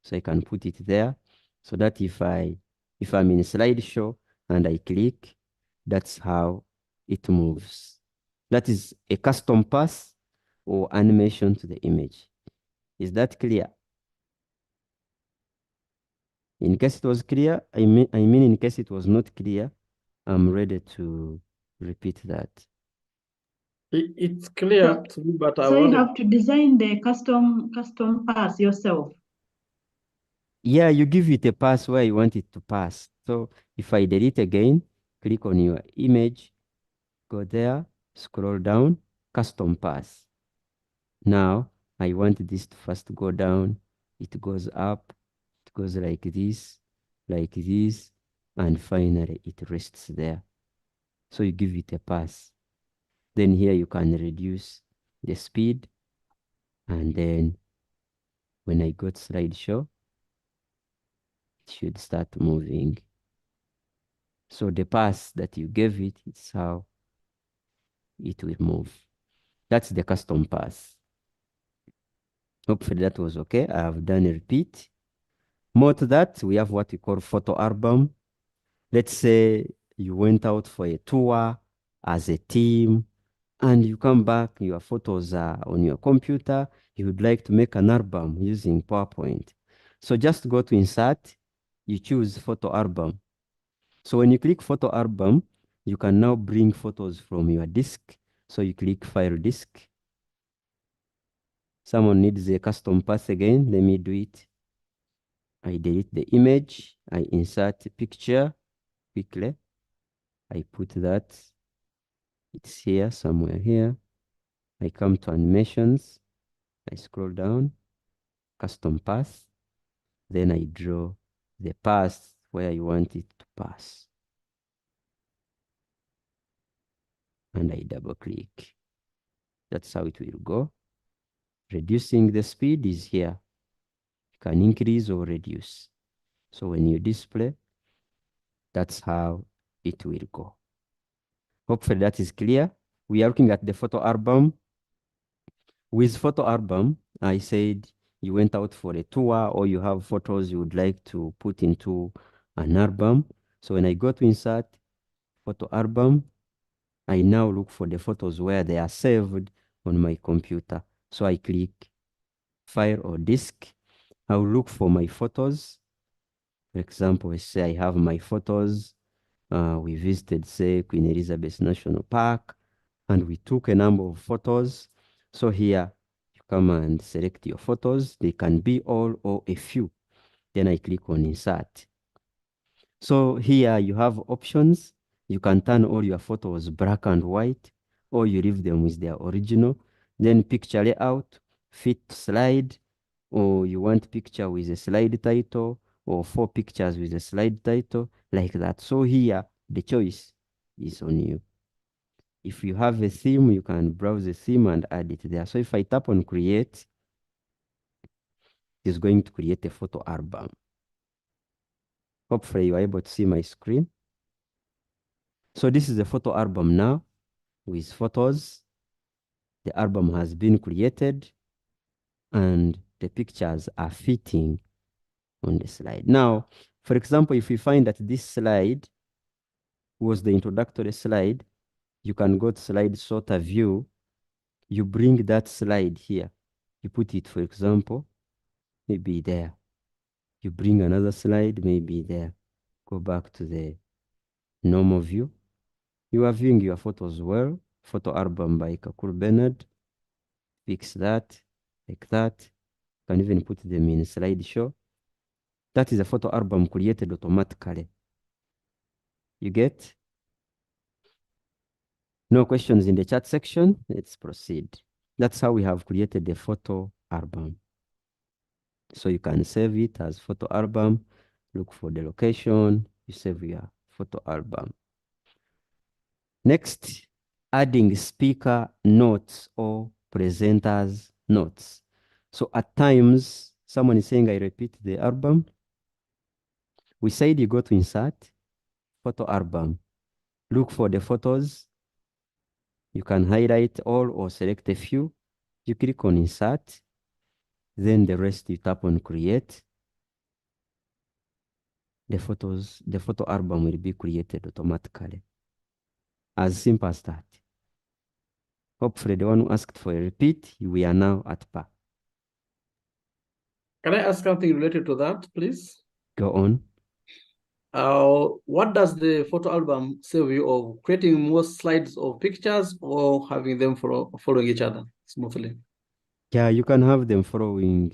So I can put it there so that if I'm in slideshow and I click, that's how it moves. That is a custom path or animation to the image. Is that clear? In case it was clear, I mean in case it was not clear, I'm ready to repeat that. It's clear to me, but So you have to design the custom path yourself. Yeah, you give it a pass where you want it to pass. So if I delete again, click on your image, go there, scroll down, custom path. Now I want this to first go down. It goes up, it goes like this, and finally it rests there. So you give it a pass. Then here you can reduce the speed. And then when I go to slideshow, it should start moving. So the pass that you gave it is how it will move. That's the custom pass. Hopefully that was okay. I have done a repeat. More to that, we have what we call photo album. Let's say you went out for a tour as a team and you come back, your photos are on your computer. You would like to make an album using PowerPoint. So just go to insert, you choose photo album. So when you click photo album, you can now bring photos from your disk. So you click file disk. Someone needs a custom path again. Let me do it. I delete the image. I insert picture quickly. I put that. It's here, somewhere here. I come to animations. I scroll down, custom path. Then I draw the path where I want it to pass. And I double click. That's how it will go. Reducing the speed is here. You can increase or reduce. So when you display, that's how it will go. Hopefully that is clear. We are looking at the photo album. With photo album, I said you went out for a tour or you have photos you would like to put into an album. So when I go to insert photo album, I now look for the photos where they are saved on my computer. So I click file or disk. I'll look for my photos. For example, say I have my photos. We visited, say, Queen Elizabeth National Park, and we took a number of photos. So here, you come and select your photos. They can be all or a few. Then I click on Insert. So here you have options. You can turn all your photos black and white, or you leave them with their original. Then picture layout, fit slide, or you want picture with a slide title, or 4 pictures with a slide title, like that. So here, the choice is on you. If you have a theme, you can browse the theme and add it there. So if I tap on create, it's going to create a photo album. Hopefully you are able to see my screen. So this is the photo album now with photos. The album has been created and the pictures are fitting on the slide. Now, for example, if you find that this slide was the introductory slide, you can go to slide sorter view. You bring that slide here. You put it, for example, maybe there. You bring another slide, maybe there. Go back to the normal view. You are viewing your photos well. photo album by Kakuru Benard. Fix that, like that. You can even put them in slideshow. That is a photo album created automatically. You get? No questions in the chat section. Let's proceed. That's how we have created the photo album. So you can save it as photo album. Look for the location. You save your photo album. Next, adding speaker notes or presenters notes. So at times, someone is saying, I repeat the album. We said you go to insert, photo album. Look for the photos. You can highlight all or select a few. You click on insert. Then the rest you tap on create. The photo album will be created automatically. As simple as that. Hopefully the one who asked for a repeat, we are now at par. Can I ask something related to that, please? Go on. What does the photo album save you of creating more slides of pictures or having them following each other smoothly? Yeah, you can have them following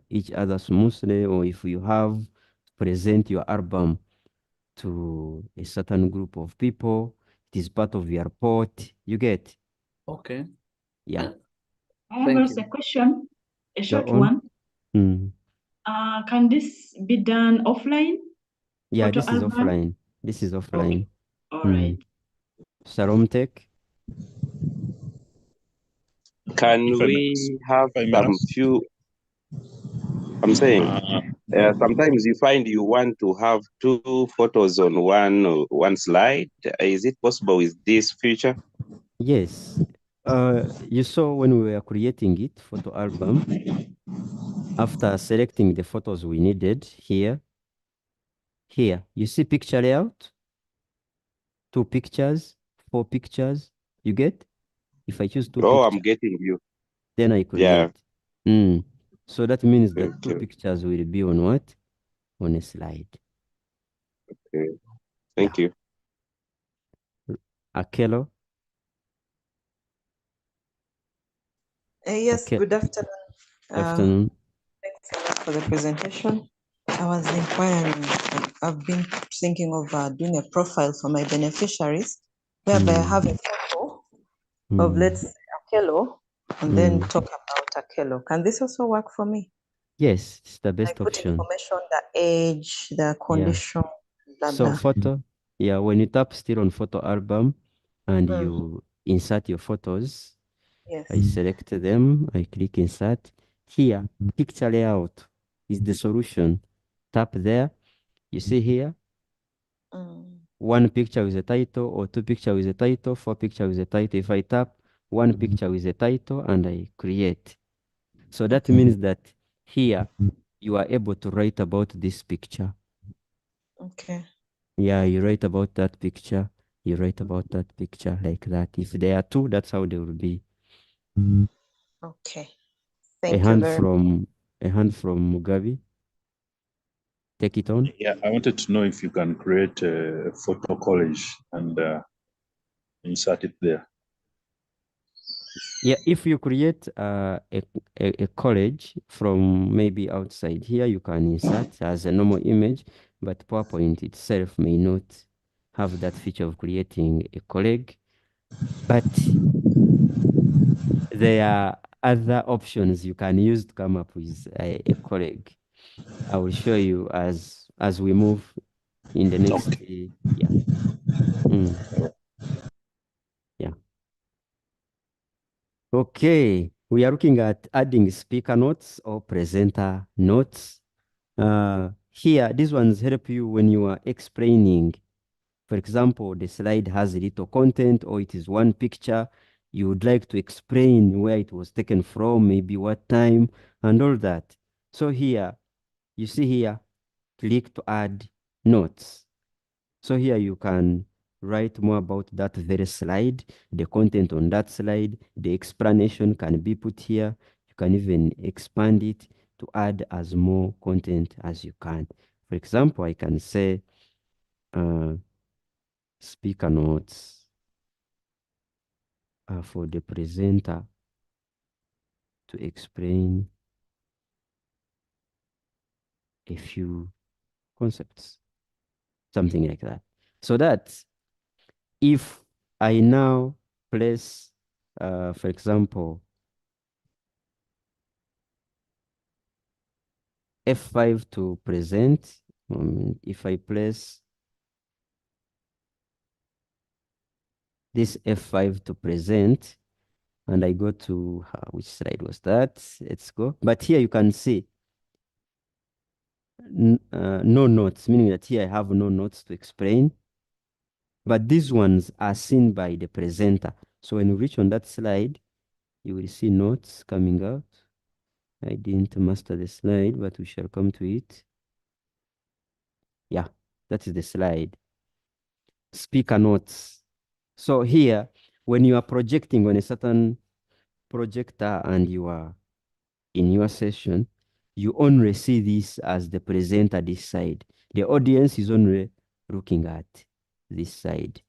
each other smoothly, or if you have present your album to a certain group of people, it is part of your report. You get? Okay. Yeah. I have Thank also you. a question, a short on. one. Mm. Can this be done offline? Yeah, Photo this is album? offline. This is offline. Okay. All right. Sarom Tech. Can we have some few? I'm saying, sometimes you find you want to have two photos on one slide. Is it possible with this feature? Yes. You saw when we were creating it, photo album. After selecting the photos we needed here, you see picture layout, 2 pictures, 4 pictures. You get? If I choose 2 Oh, pictures, I'm getting you. then I create. Yeah. So that means that 2 Okay. pictures will be on what? On a slide. Okay. Thank you. Akelo. Yes, good afternoon. Afternoon. Thanks a lot for the presentation. I was inquiring, I've been thinking of doing a profile for my beneficiaries, whereby I have a photo of, let's say, Akelo, and then talk about Akelo. Can this also work for me? Yes, it's the best I put option. information, the age, the condition, blah, So blah. photo, when you tap still on photo album and you insert your photos, Yes. I select them, I click insert. Here, picture layout is the solution. Tap there, you see here, 1 picture with a title, or 2 picture with a title, 4 picture with a title. If I tap 1 picture with a title and I create. So that means that here you are able to write about this picture. Okay. Yeah, you write about that picture. You write about that picture like that. If there are 2, that's how they will be. Okay. Thank you very much. A hand from Mugabe. Take it on. Yeah, I wanted to know if you can create a photo collage and insert it there. Yeah, if you create a collage from maybe outside here, you can insert as a normal image, but PowerPoint itself may not have that feature of creating a collage. But there are other options you can use to come up with a collage. I will show you as we move in the next. Okay. Yeah. Yeah. Okay, we are looking at adding speaker notes or presenter notes. Here, these ones help you when you are explaining. For example, the slide has a little content or it is 1 picture. You would like to explain where it was taken from, maybe what time, and all that. So here, you see here, click to add notes. So here you can write more about that very slide, the content on that slide, the explanation can be put here. You can even expand it to add as more content as you can. For example, I can say speaker notes. for the presenter to explain a few concepts, something like that. So that if I now place, for example, F5 to present, if I place this F5 to present, and I go to, which slide was that? Let's go. But here you can see no notes, meaning that here I have no notes to explain. But these ones are seen by the presenter. So when you reach on that slide, you will see notes coming out. I didn't master the slide, but we shall come to it. Yeah, that is the slide. Speaker notes. So here, when you are projecting on a certain projector and you are in your session, you only see this as the presenter this side. The audience is only looking at this side.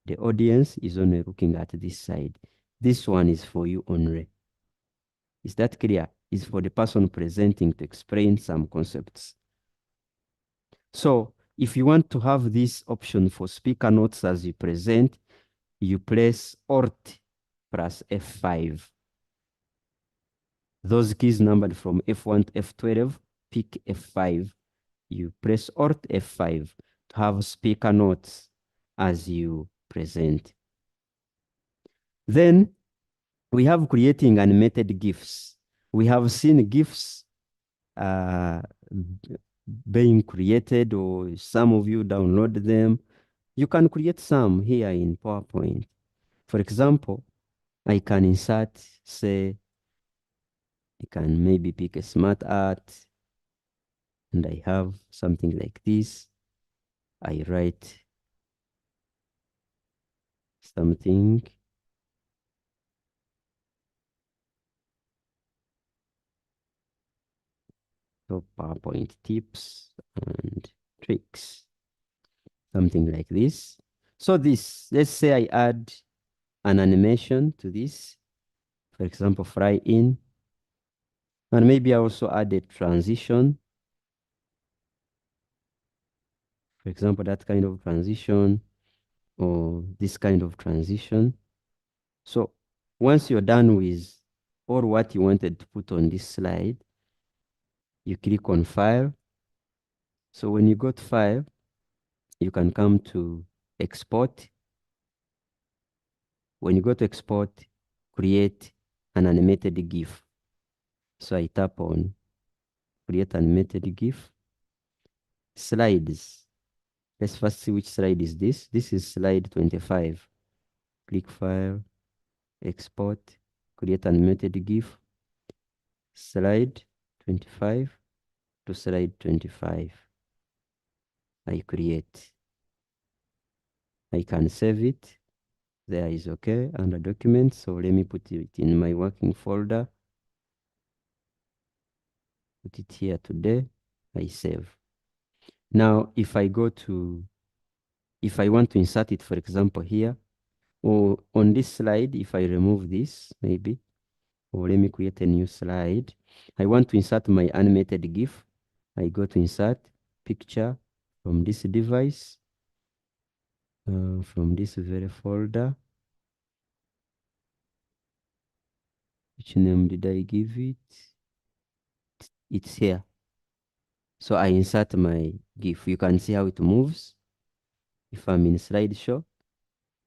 The audience is only looking at this side. This one is for you only. Is that clear? It's for the person presenting to explain some concepts. So if you want to have this option for speaker notes as you present, you press Alt plus F5. Those keys numbered from F1 to F12, pick F5. You press Alt F5 to have speaker notes as you present. Then we have creating animated GIFs. We have seen GIFs being created, or some of you download them. You can create some here in PowerPoint. For example, I can insert, say, I can maybe pick a smart art, and I have something like this. I write something. So PowerPoint tips and tricks, something like this. So this, let's say I add an animation to this, for example, fly in, and maybe I also add a transition. For example, that kind of transition or this kind of transition. So once you're done with all what you wanted to put on this slide, you click on File. So when you go to File, you can come to Export. When you go to Export, create an animated GIF. So I tap on Create Animated GIF. Slides. Let's first see which slide is this. This is slide 25. Click File, Export, Create Animated GIF. Slide 25 to slide 25. I create. I can save it. There is okay under documents. So let me put it in my working folder. Put it here today. I save. Now, if I want to insert it, for example, here, or on this slide, if I remove this, maybe, or let me create a new slide. I want to insert my animated GIF. I go to Insert, Picture, from this device, from this very folder. Which name did I give it? It's here. So I insert my GIF. You can see how it moves. If I'm in slideshow,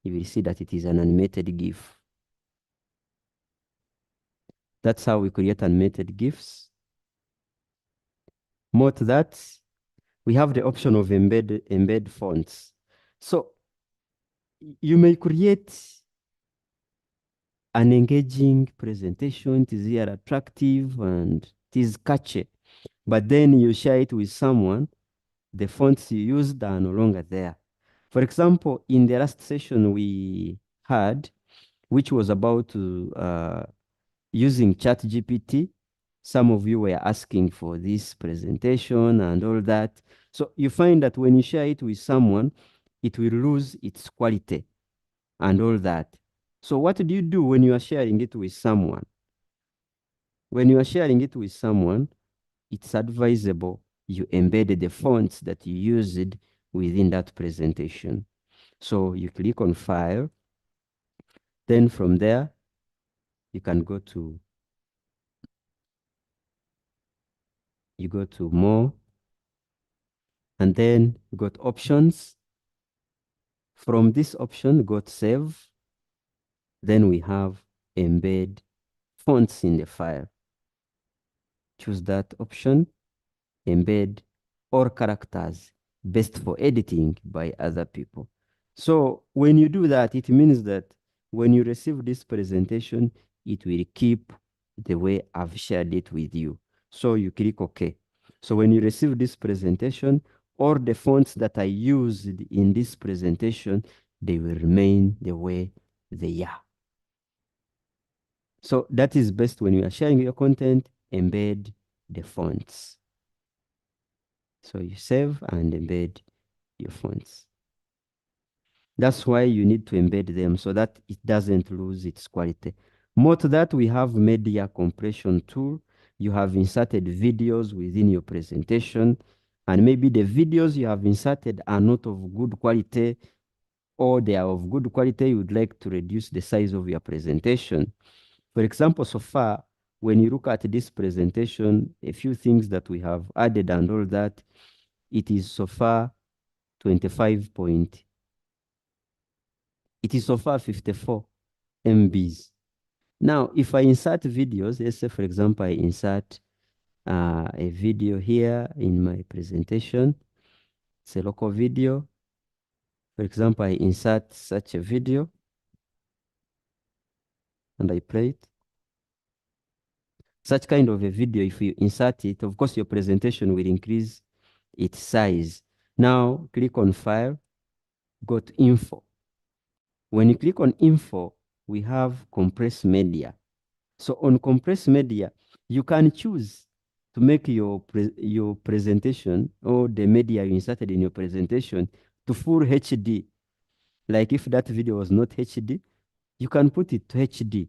you will see that it is an animated GIF. That's how we create animated GIFs. More to that, we have the option of embed fonts. So you may create an engaging presentation. It is here attractive and it is catchy. But then you share it with someone, the fonts you used are no longer there. For example, in the last session we had, which was about using ChatGPT, some of you were asking for this presentation and all that. So you find that when you share it with someone, it will lose its quality and all that. So what do you do when you are sharing it with someone? When you are sharing it with someone, it's advisable you embed the fonts that you used within that presentation. So you click on File. Then from there, you can go to More. And then you got Options. From this option, got Save. Then we have Embed Fonts in the file. Choose that option, embed all characters best for editing by other people. So when you do that, it means that when you receive this presentation, it will keep the way I've shared it with you. So you click OK. So when you receive this presentation, all the fonts that I used in this presentation, they will remain the way they are. So that is best when you are sharing your content, embed the fonts. So you save and embed your fonts. That's why you need to embed them so that it doesn't lose its quality. More to that, we have media compression tool. You have inserted videos within your presentation, and maybe the videos you have inserted are not of good quality, or they are of good quality, you would like to reduce the size of your presentation. For example, so far, when you look at this presentation, a few things that we have added and all that, it is so far 25 point. It is so far 54 MBs. Now, if I insert videos, let's say, for example, I insert a video here in my presentation. It's a local video. For example, I insert such a video and I play it. Such kind of a video, if you insert it, of course, your presentation will increase its size. Now, click on File, go to Info. When you click on Info, we have Compress Media. So on Compress Media, you can choose to make your presentation or the media you inserted in your presentation to full HD. Like if that video was not HD, you can put it to HD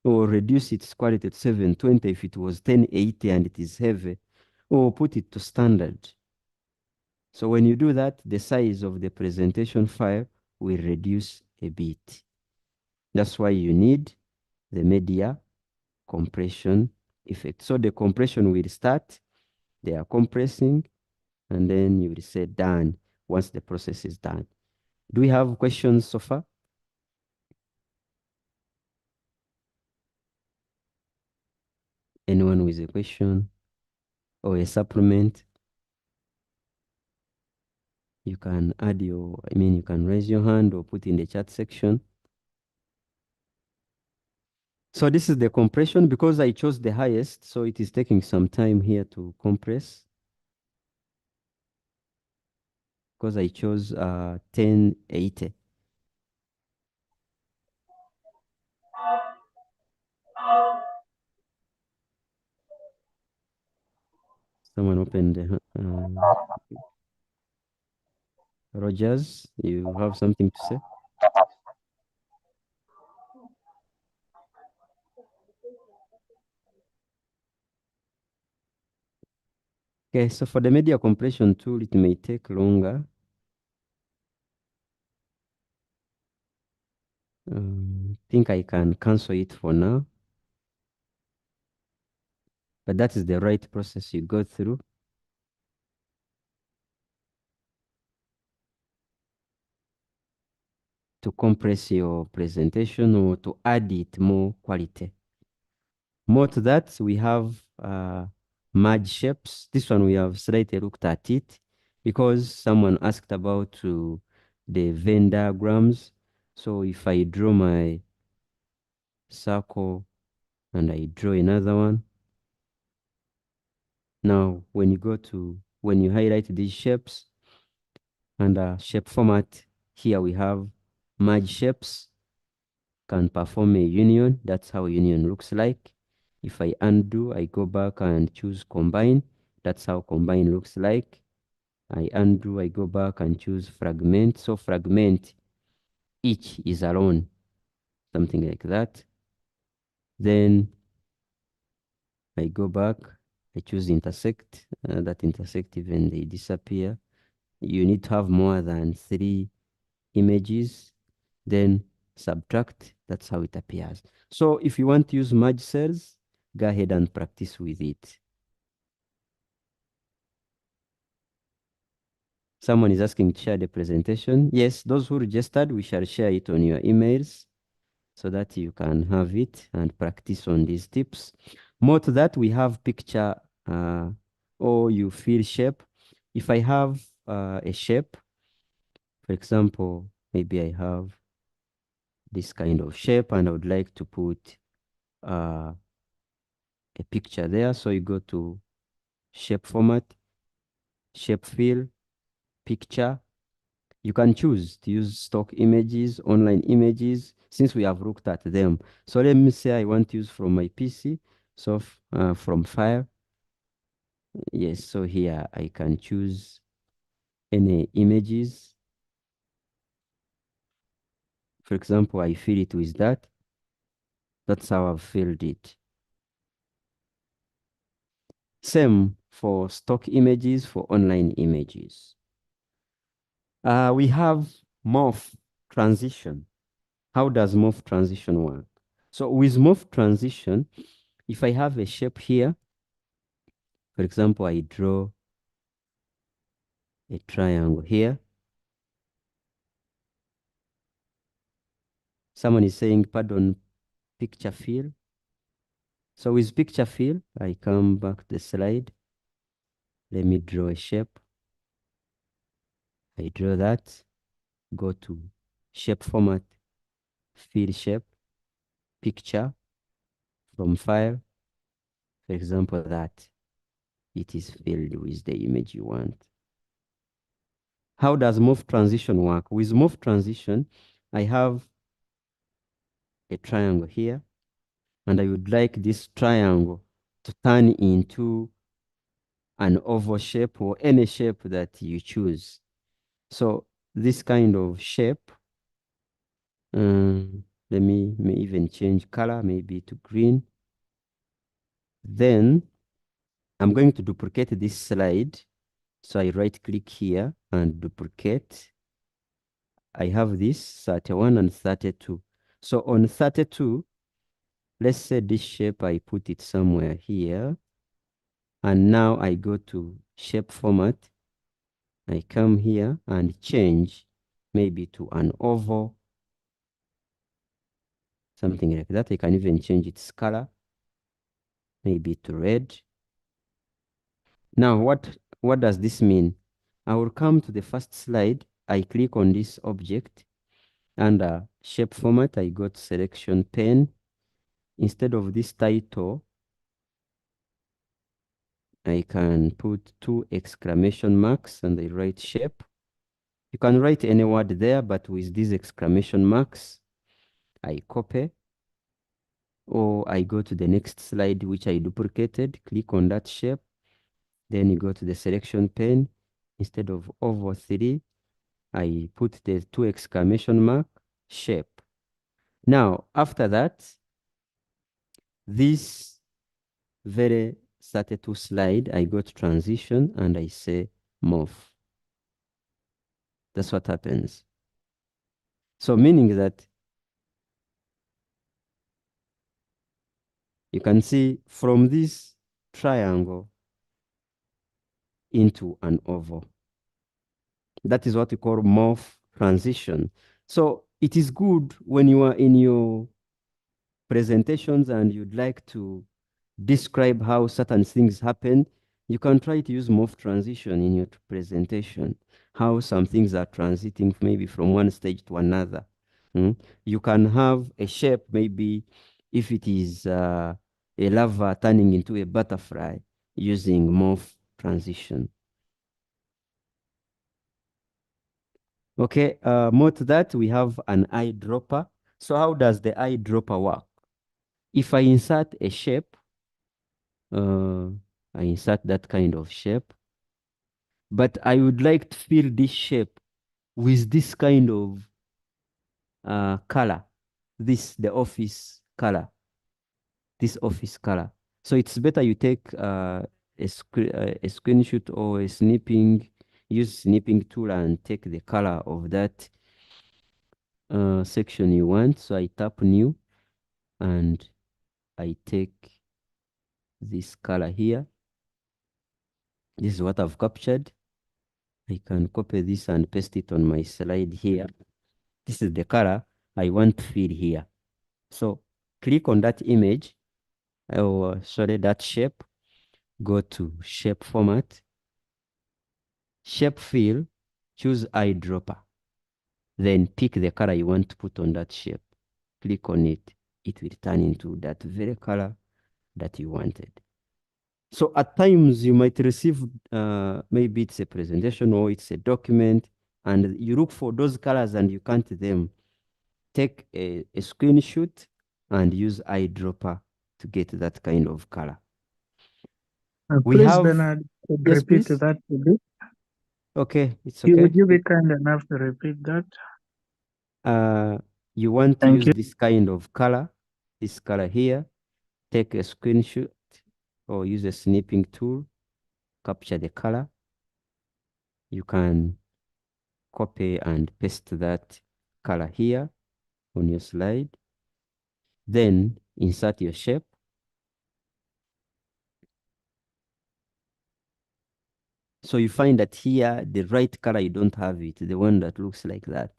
or reduce its quality to 720 if it was 1080 and it is heavy, or put it to standard. So when you do that, the size of the presentation file will reduce a bit. That's why you need the media compression effect. So the compression will start, they are compressing, and then you will say done once the process is done. Do we have questions so far? Anyone with a question or a supplement? You can add your, you can raise your hand or put in the chat section. So this is the compression. Because I chose the highest, so it is taking some time here to compress. Because I chose 1080. Someone opened the Rogers, you have something to say? Okay, so for the media compression tool, it may take longer. I think I can cancel it for now. But that is the right process you go through. To compress your presentation or to add it more quality. More to that, we have merge shapes. This one we have slightly looked at it because someone asked about the Venn diagrams. So if I draw my circle and I draw another one. Now, when you highlight these shapes under shape format, here we have merge shapes can perform a union. That's how union looks like. If I undo, I go back and choose combine. That's how combine looks like. I undo, I go back and choose fragment. So fragment, each is alone. something like that. Then I go back, I choose intersect, that intersect even they disappear. You need to have more than 3 images, then subtract, that's how it appears. So if you want to use merge cells, go ahead and practice with it. Someone is asking to share the presentation. Yes, those who registered, we shall share it on your emails so that you can have it and practice on these tips. More to that, we have picture or you fill shape. If I have a shape, for example, maybe I have this kind of shape and I would like to put a picture there. So you go to shape format, shape fill, picture. You can choose to use stock images, online images, since we have looked at them. So let me say I want to use from my PC. So from file, yes, so here I can choose any images. For example, I fill it with that. That's how I've filled it. Same for stock images, for online images. We have morph transition. How does morph transition work? So with morph transition, if I have a shape here, for example, I draw a triangle here. Someone is saying, pardon, picture fill. So with picture fill, I come back to the slide. Let me draw a shape. I draw that, go to shape format, fill shape, picture, from file, for example, that it is filled with the image you want. How does morph transition work? With morph transition, I have a triangle here, and I would like this triangle to turn into an oval shape or any shape that you choose. So this kind of shape, let me even change color, maybe to green. Then I'm going to duplicate this slide. So I right click here and duplicate. I have this 31 and 32. So on 32, let's say this shape, I put it somewhere here. And now I go to shape format. I come here and change maybe to an oval, something like that. I can even change its color, maybe to red. Now, what does this mean? I will come to the first slide. I click on this object. Under shape format, I go to selection pane. Instead of this title, I can put 2 exclamation marks and I write shape. You can write any word there, but with these exclamation marks, I copy. Or I go to the next slide, which I duplicated, click on that shape. Then you go to the selection pane. Instead of over 3, I put the 2 exclamation mark, shape. Now, after that, this very 32 slide, I go to transition and I say morph. That's what happens. So meaning that you can see from this triangle into an oval. That is what we call morph transition. So it is good when you are in your presentations and you'd like to describe how certain things happen, you can try to use morph transition in your presentation, how some things are transiting maybe from one stage to another. You can have a shape, maybe if it is a larva turning into a butterfly using morph transition. Okay, more to that, we have an eyedropper. So how does the eyedropper work? If I insert a shape, I insert that kind of shape, but I would like to fill this shape with this kind of color. the office color, this office color. So it's better you take a screenshot or a snipping, use snipping tool and take the color of that section you want. So I tap new and I take this color here. This is what I've captured. I can copy this and paste it on my slide here. This is the color I want to fill here. So click on that image, or sorry, that shape. Go to shape format, shape fill, choose eyedropper. Then pick the color you want to put on that shape. Click on it. It will turn into that very color that you wanted. So at times you might receive, maybe it's a presentation or it's a document, and you look for those colors and you count them. Take a screenshot and use eyedropper to get that kind of color. We please, have, Benard, could yes, repeat please. that a bit. Okay, it's okay. Would you be kind enough to repeat that? You want to Thank use you. this kind of color, this color here. Take a screenshot or use a snipping tool, capture the color. You can copy and paste that color here on your slide. Then insert your shape. So you find that here, the right color, you don't have it, the one that looks like that.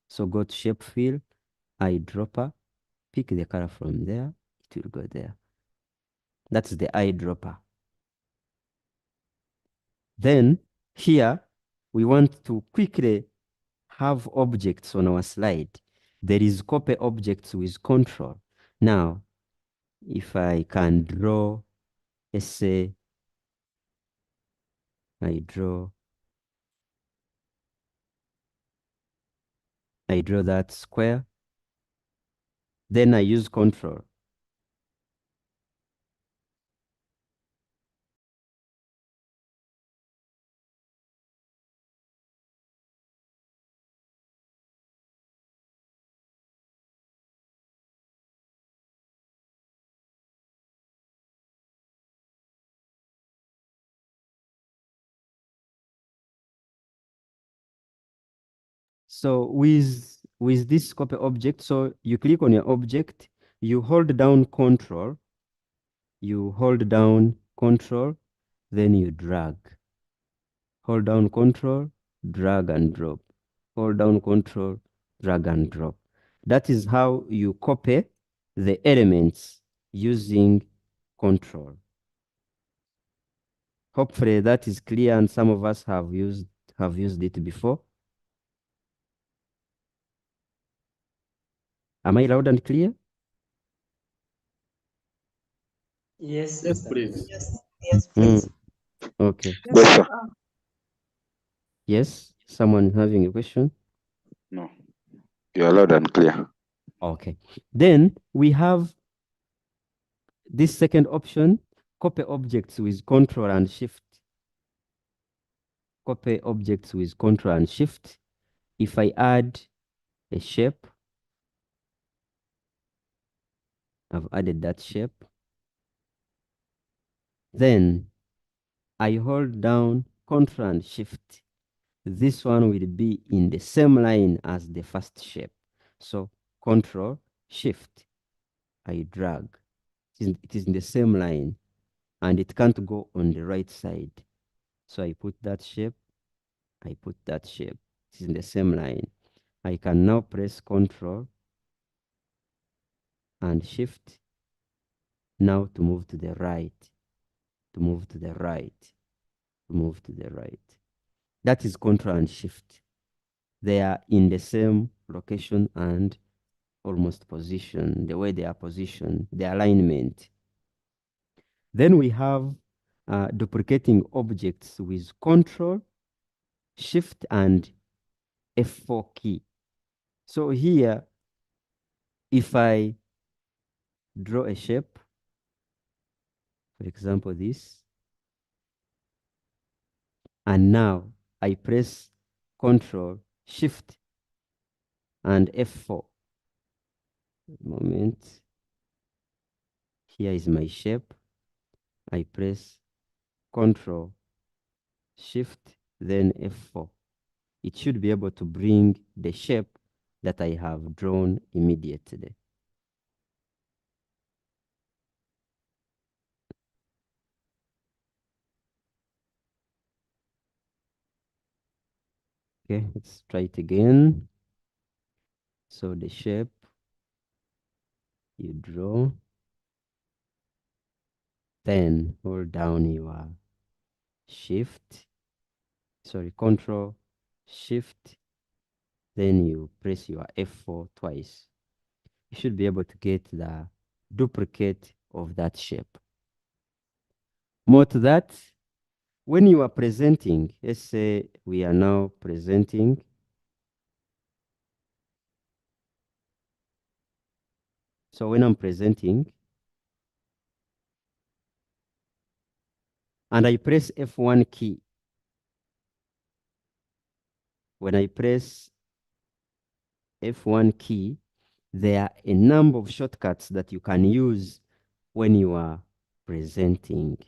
So go to shape fill, eyedropper, pick the color from there, it will go there. That's the eyedropper. Then here, we want to quickly have objects on our slide. There is copy objects with control. Now, if I can draw, let's say, I draw that square. Then I use control. So with this copy object, so you click on your object, you hold down control, then you drag. Hold down control, drag and drop. Hold down control, drag and drop. That is how you copy the elements using control. Hopefully that is clear, and some of us have used it before. Am I loud and clear? Yes, Yes, please. Yes, please. Okay. Yes, sir. Yes, someone having a question? No, you're loud and clear. Okay. Then we have this second option, copy objects with control and shift. Copy objects with control and shift. If I add a shape, I've added that shape. Then I hold down control and shift. This one will be in the same line as the first shape. So control, shift, I drag. It is in the same line, and it can't go on the right side. So I put that shape, I put that shape. It is in the same line. I can now press control and shift now to move to the right, to move to the right, to move to the right. That is control and shift. They are in the same location and almost position, the way they are positioned, the alignment. Then we have duplicating objects with control, shift, and F4 key. So here, if I draw a shape, for example, this, and now I press control, shift, and F4. Moment. Here is my shape. I press Control, Shift, then F4. It should be able to bring the shape that I have drawn immediately. Okay, let's try it again. So the shape you draw, then hold down your Control, Shift, then you press your F4 twice. You should be able to get the duplicate of that shape. More to that, when you are presenting, let's say we are now presenting. So when I'm presenting, and I press F1 key, when I press F1 key, there are a number of shortcuts that you can use when you are presenting.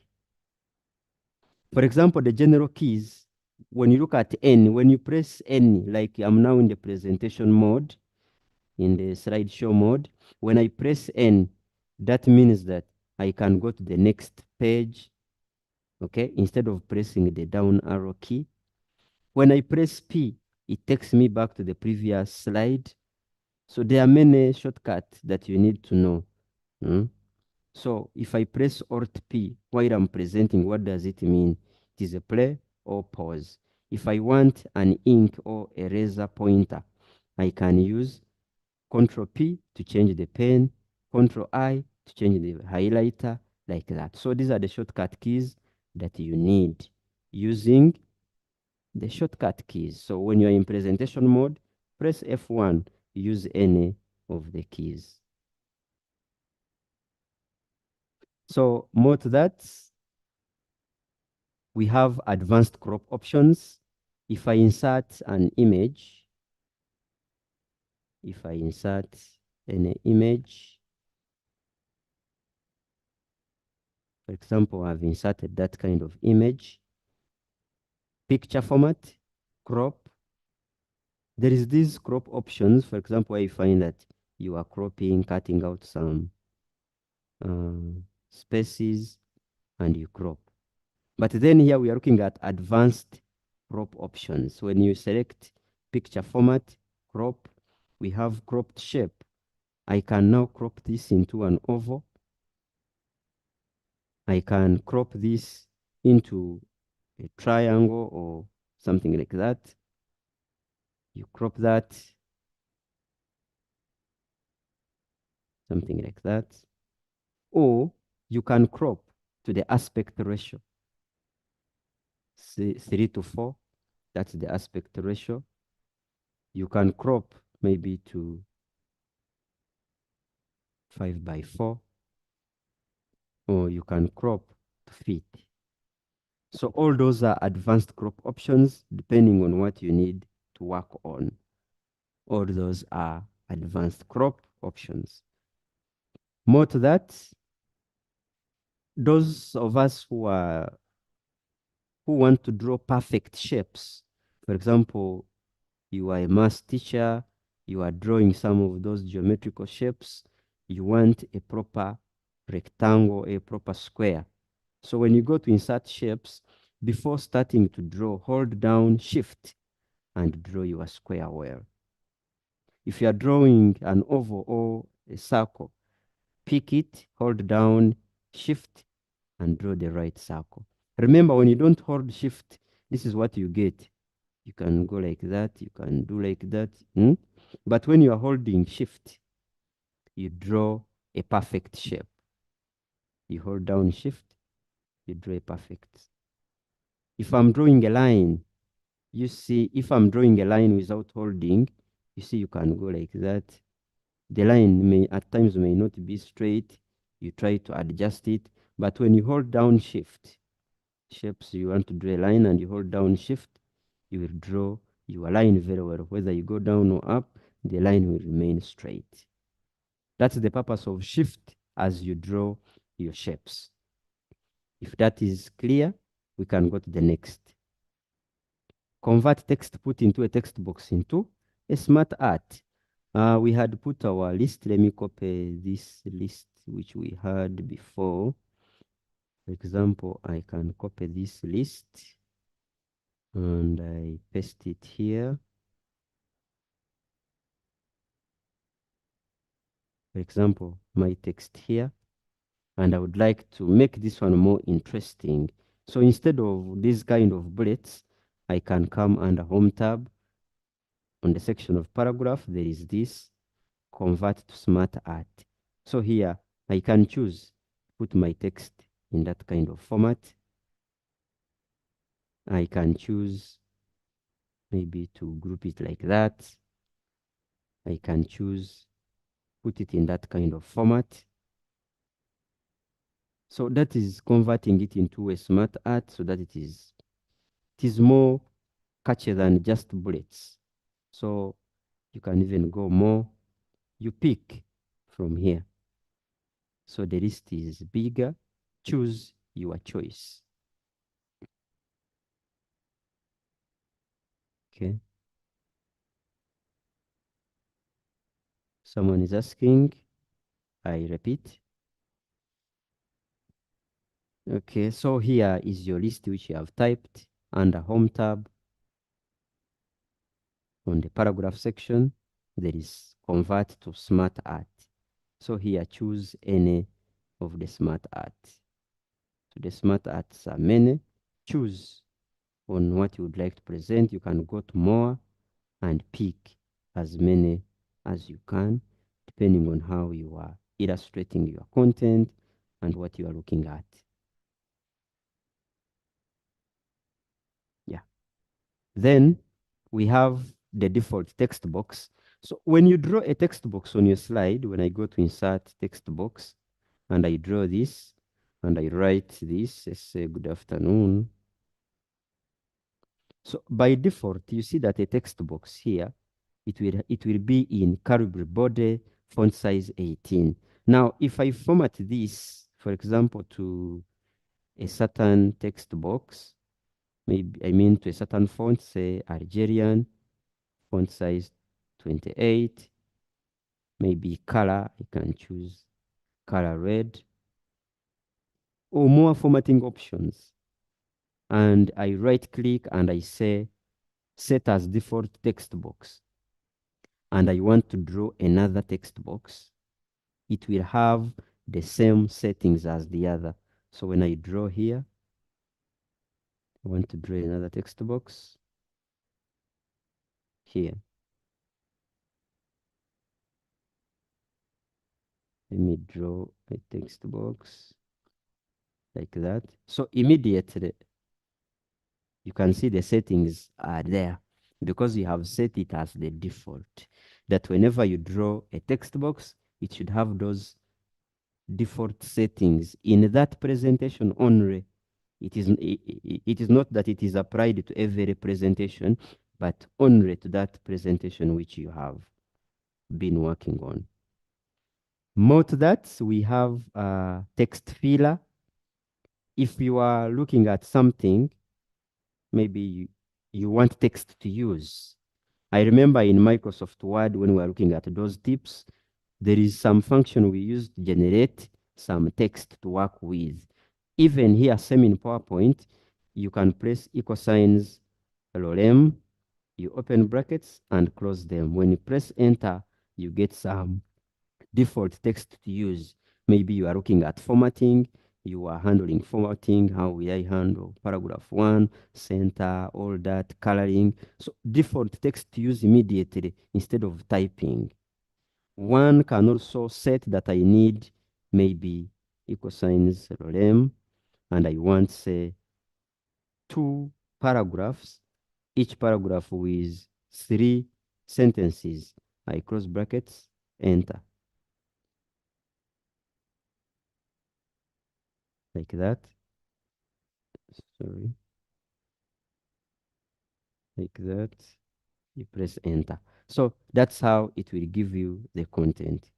For example, the general keys, when you look at N, when you press N, like I'm now in the presentation mode, in the slideshow mode, when I press N, that means that I can go to the next page, okay, instead of pressing the down arrow key. When I press P, it takes me back to the previous slide. So there are many shortcuts that you need to know. So if I press Alt P while I'm presenting, what does it mean? It is a play or pause. If I want an ink or eraser pointer, I can use Control P to change the pen, Control I to change the highlighter, like that. So these are the shortcut keys that you need using the shortcut keys. So when you're in presentation mode, press F1, use any of the keys. So more to that, we have advanced crop options. If I insert an image, if I insert an image, for example, I've inserted that kind of image, picture format, crop. There is these crop options. For example, I find that you are cropping, cutting out some spaces, and you crop. But then here we are looking at advanced crop options. When you select picture format, crop, we have cropped shape. I can now crop this into an oval. I can crop this into a triangle or something like that. You crop that, something like that. Or you can crop to the aspect ratio. 3:4, that's the aspect ratio. You can crop maybe to 5:4, or you can crop to fit. So all those are advanced crop options depending on what you need to work on. All those are advanced crop options. More to that, those of us who want to draw perfect shapes, for example, you are a math teacher, you are drawing some of those geometrical shapes, you want a proper rectangle, a proper square. So when you go to insert shapes, before starting to draw, hold down Shift and draw your square well. If you are drawing an oval or a circle, pick it, hold down Shift and draw the right circle. Remember, when you don't hold Shift, this is what you get. You can go like that, you can do like that. But when you are holding Shift, you draw a perfect shape. You hold down Shift, you draw a perfect. If I'm drawing a line, you see, if I'm drawing a line without holding, you see, you can go like that. The line may at times may not be straight. You try to adjust it, but when you hold down Shift, shapes you want to draw a line and you hold down Shift, you will draw your line very well. Whether you go down or up, the line will remain straight. That's the purpose of shift as you draw your shapes. If that is clear, we can go to the next. Convert text put into a text box into a smart art. We had put our list. Let me copy this list which we had before. For example, I can copy this list and I paste it here. For example, my text here, and I would like to make this one more interesting. So instead of this kind of bullets, I can come under Home tab. On the section of paragraph, there is this, convert to smart art. So here, I can choose, put my text in that kind of format. I can choose maybe to group it like that. I can choose, put it in that kind of format. So that is converting it into a smart art so that it is more catchy than just bullets. So you can even go more. You pick from here. So the list is bigger. Choose your choice. Okay. Someone is asking. I repeat. Okay, so here is your list which you have typed under Home tab. On the paragraph section, there is convert to smart art. So here, choose any of the smart art. So the smart arts are many. Choose on what you would like to present. You can go to more and pick as many as you can, depending on how you are illustrating your content and what you are looking at. Yeah. Then we have the default text box. So when you draw a text box on your slide, when I go to insert text box and I draw this and I write this, let's say good afternoon. So by default, you see that a text box here, it will be in Calibri body font size 18. Now, if I format this, for example, to a certain text box, maybe I mean to a certain font, say Algerian, font size 28, maybe color, I can choose color red, or more formatting options. And I right click and I say set as default text box. And I want to draw another text box. It will have the same settings as the other. So when I draw here, I want to draw another text box here. Let me draw a text box like that. So immediately, you can see the settings are there because you have set it as the default. That whenever you draw a text box, it should have those default settings in that presentation only. It is not that it is applied to every presentation, but only to that presentation which you have been working on. More to that, we have text filler. If you are looking at something, maybe you want text to use. I remember in Microsoft Word, when we were looking at those tips, there is some function we use to generate some text to work with. Even here, same in PowerPoint, you can press equal signs, LOREM, you open brackets and close them. When you press enter, you get some default text to use. Maybe you are looking at formatting, you are handling formatting, how will I handle paragraph 1, center, all that, coloring. So default text to use immediately instead of typing. One can also set that I need maybe equal signs LOREM, and I want, say, 2 paragraphs, each paragraph with 3 sentences. I close brackets, enter. Like that. Sorry. Like that. You press enter. So that's how it will give you the content.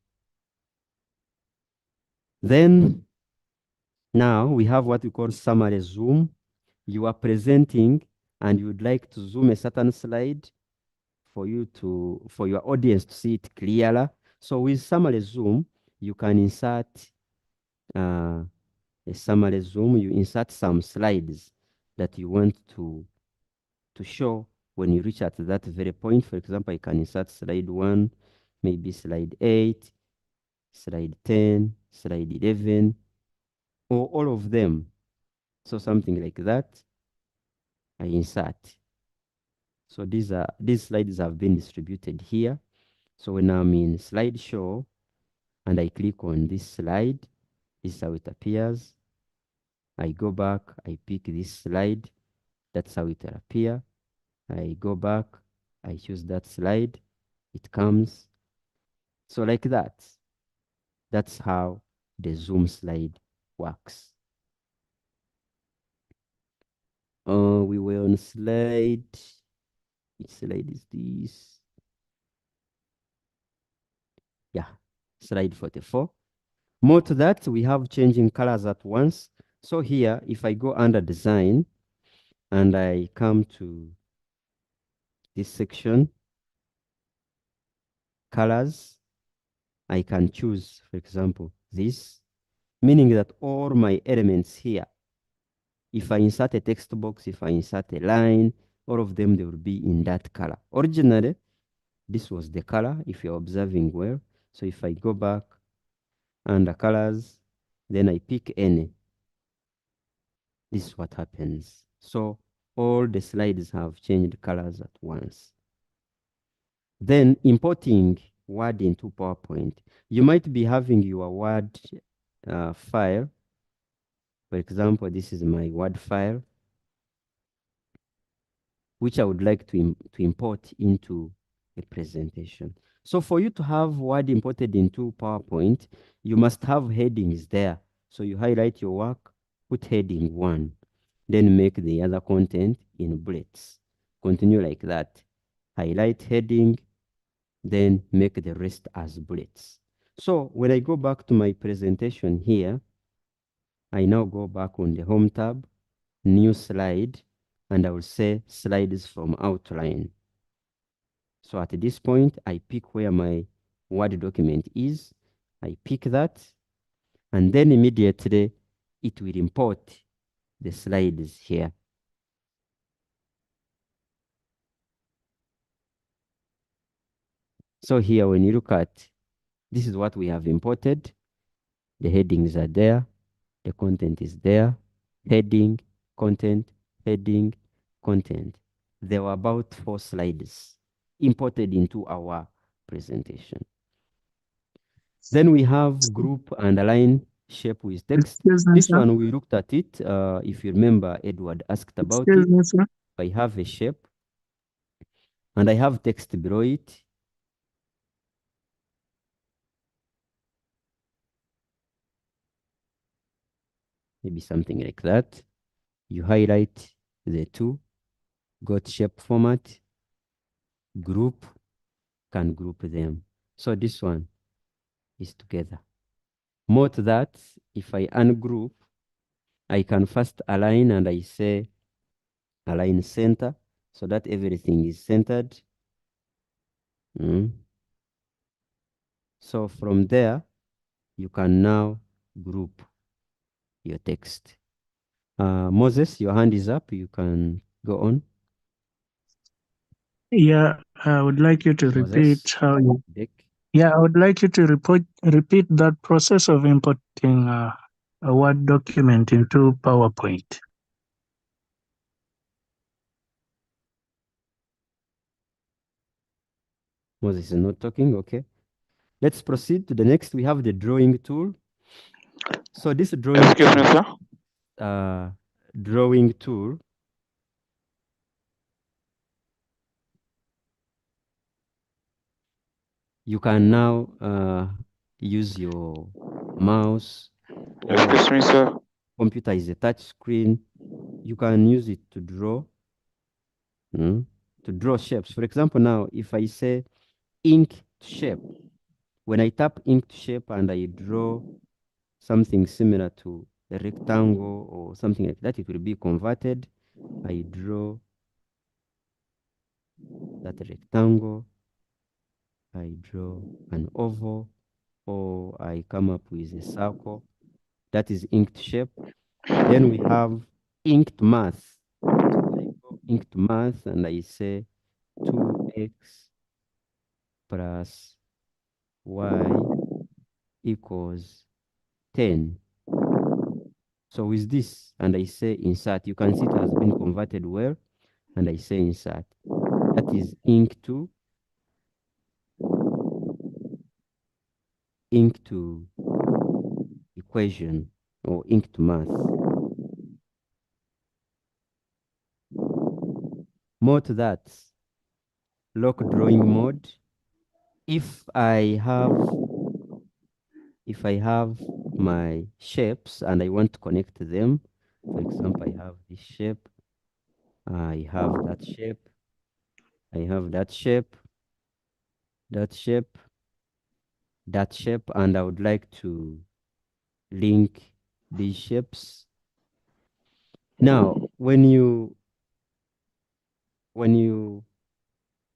Then now we have what we call summary zoom. You are presenting and you would like to zoom a certain slide for your audience to see it clearer. So with summary zoom, you can insert a summary zoom. You insert some slides that you want to show when you reach at that very point. For example, I can insert slide 1, maybe slide 8, slide 10, slide 11, or all of them. So something like that, I insert. So these slides have been distributed here. So when I'm in slideshow and I click on this slide, this is how it appears. I go back, I pick this slide, that's how it will appear. I go back, I choose that slide, it comes. So like that. That's how the zoom slide works. We were on slide. Which slide is this? Yeah, slide 44. More to that, we have changing colors at once. So here, if I go under design and I come to this section, colors, I can choose, for example, this, meaning that all my elements here, if I insert a text box, if I insert a line, all of them, they will be in that color. Originally, this was the color, if you're observing well. So if I go back under colors, then I pick any, this is what happens. So all the slides have changed colors at once. Then importing Word into PowerPoint. You might be having your Word file. For example, this is my Word file, which I would like to import into a presentation. So for you to have Word imported into PowerPoint, you must have headings there. So you highlight your work, put heading 1, then make the other content in bullets. Continue like that. Highlight heading, then make the rest as bullets. So when I go back to my presentation here, I now go back on the Home tab, New Slide, and I will say Slides from Outline. So at this point, I pick where my Word document is. I pick that, and then immediately it will import the slides here. So here, when you look at, this is what we have imported. The headings are there. The content is there. Heading, content, heading, content. There were about 4 slides imported into our presentation. Then we have group and align shape with text. This one, we looked at it. If you remember, Edward asked about it. I have a shape and I have text below it. Maybe something like that. You highlight the two, go to shape format, group, can group them. So this one is together. More to that, if I ungroup, I can first align and I say align center so that everything is centered. So from there, you can now group your text. Moses, your hand is up. You can go on. Yeah, I would like you to repeat how you. Yeah, I would like you to repeat that process of importing a Word document into PowerPoint. Moses is not talking. Okay. Let's proceed to the next. We have the drawing tool. So this drawing drawing tool you can now use your mouse. Excuse me, sir. Computer is a touch screen. You can use it to draw. To draw shapes. For example, now if I say ink shape, when I tap ink shape and I draw something similar to a rectangle or something like that, it will be converted. I draw that rectangle, I draw an oval, or I come up with a circle. That is inked shape. Then we have inked math. So I go inked math and I say 2x plus y equals 10. So with this, and I say insert, you can see it has been converted well, and I say insert. That is ink to equation or ink to math. More to that, lock drawing mode. If I have my shapes and I want to connect them, for example, I have this shape, I have that shape, I have that shape, that shape, that shape, and I would like to link these shapes. Now, when you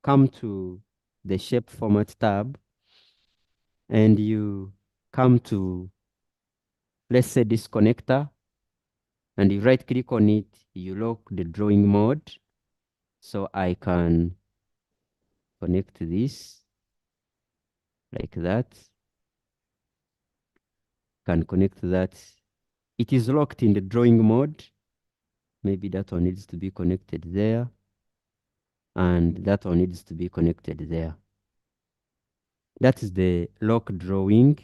come to the shape format tab and you come to, let's say, this connector, and you right click on it, you lock the drawing mode. So I can connect this like that. Can connect that. It is locked in the drawing mode. Maybe that one needs to be connected there. And that one needs to be connected there. That is the lock drawing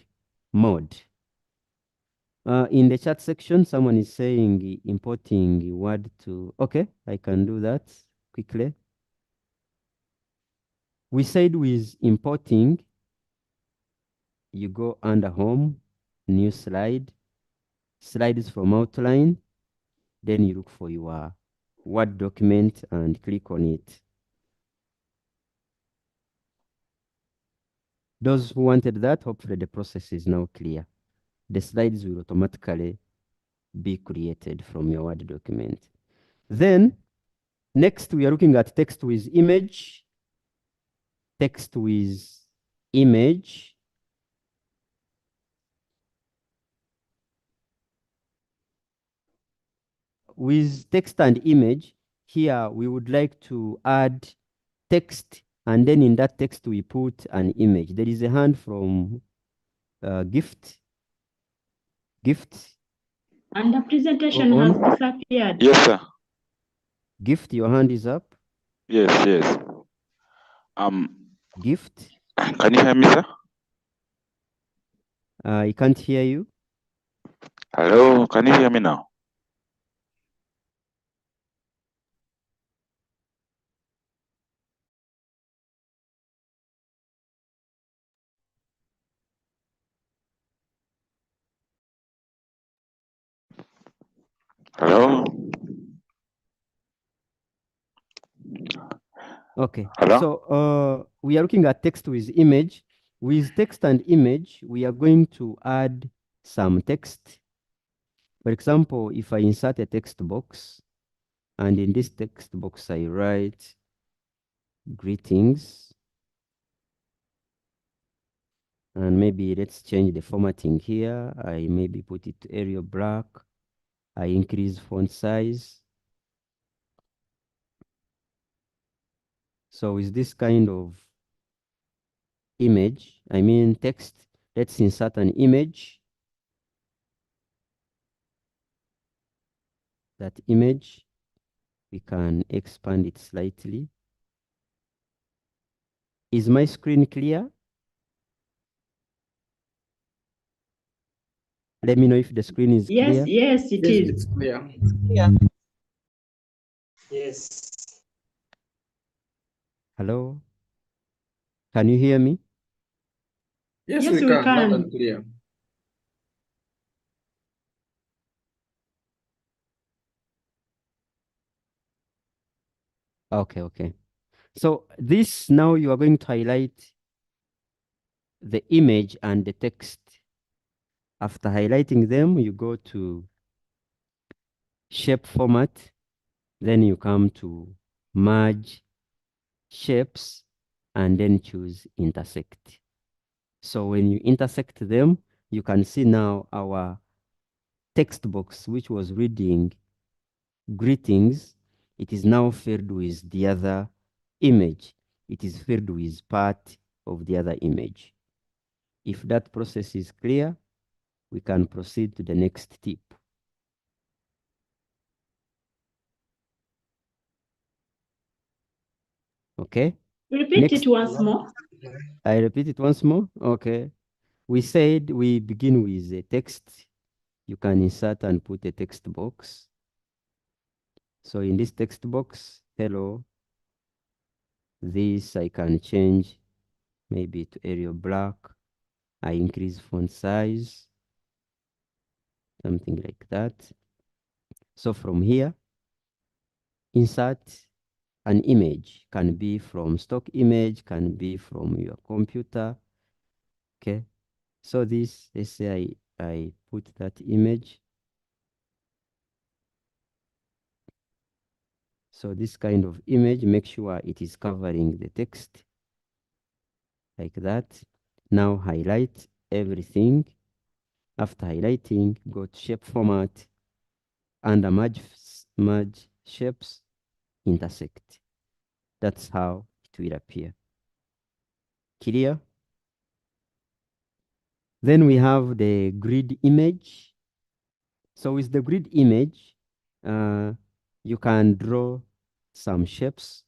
mode. In the chat section, someone is saying importing Word to, okay, I can do that quickly. We said with importing, you go under home, new slide, slides from outline, then you look for your Word document and click on it. Those who wanted that, hopefully the process is now clear. The slides will automatically be created from your Word document. Then, next we are looking at text with image. Text with image. With text and image, here we would like to add text, and then in that text we put an image. There is a hand from Gift. And the presentation has disappeared. Yes, sir. Gift, your hand is up. Yes, yes. Gift. Can you hear me, sir? I can't hear you. Hello, can you hear me now? Hello? Okay. Hello? So we are looking at text with image. With text and image, we are going to add some text. For example, if I insert a text box, and in this text box I write greetings, and maybe let's change the formatting here. I maybe put it to Arial black. I increase font size. So with this kind of image, I mean text, let's insert an image. That image, we can expand it slightly. Is my screen clear? Let me know if the screen is clear. Yes, it is. It's clear. Yeah. Yes. Hello? Can you hear me? Yes, Yes, we we can. Loud can. and clear. Okay. So this, now you are going to highlight the image and the text After highlighting them, you go to shape format. Then you come to merge shapes and then choose intersect. So when you intersect them, you can see now our text box, which was reading greetings, it is now filled with the other image. It is filled with part of the other image. If that process is clear, we can proceed to the next tip. Okay. Repeat it once more. I repeat it once more. Okay. We said we begin with a text. You can insert and put a text box. So in this text box, hello, this I can change maybe to Arial black. I increase font size, something like that. So from here, insert an image, can be from stock image, can be from your computer. Okay. So this, let's say I put that image. So this kind of image, make sure it is covering the text like that. Now highlight everything. After highlighting, go to shape format, under merge shapes, intersect. That's how it will appear. Clear? Then we have the grid image. So with the grid image, you can draw some shapes.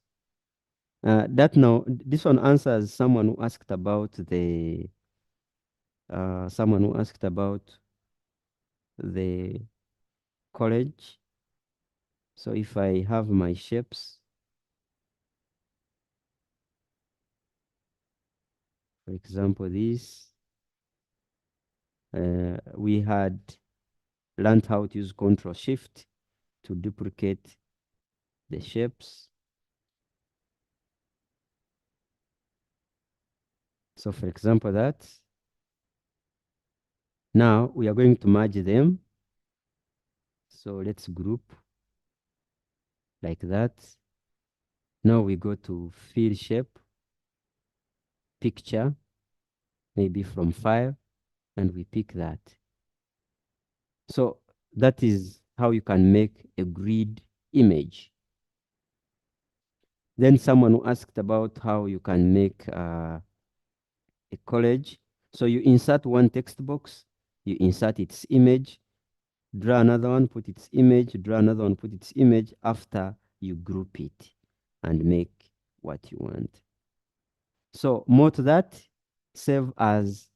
This one answers someone who asked about the college. So if I have my shapes, for example, this, we had learned how to use Control Shift to duplicate the shapes. So for example, that. Now we are going to merge them. So let's group like that. Now we go to fill shape, picture, maybe from file, and we pick that. So that is how you can make a grid image. Then someone who asked about how you can make a college. So you insert one text box, you insert its image, draw another one, put its image, draw another one, put its image after you group it and make what you want. So more to that, save as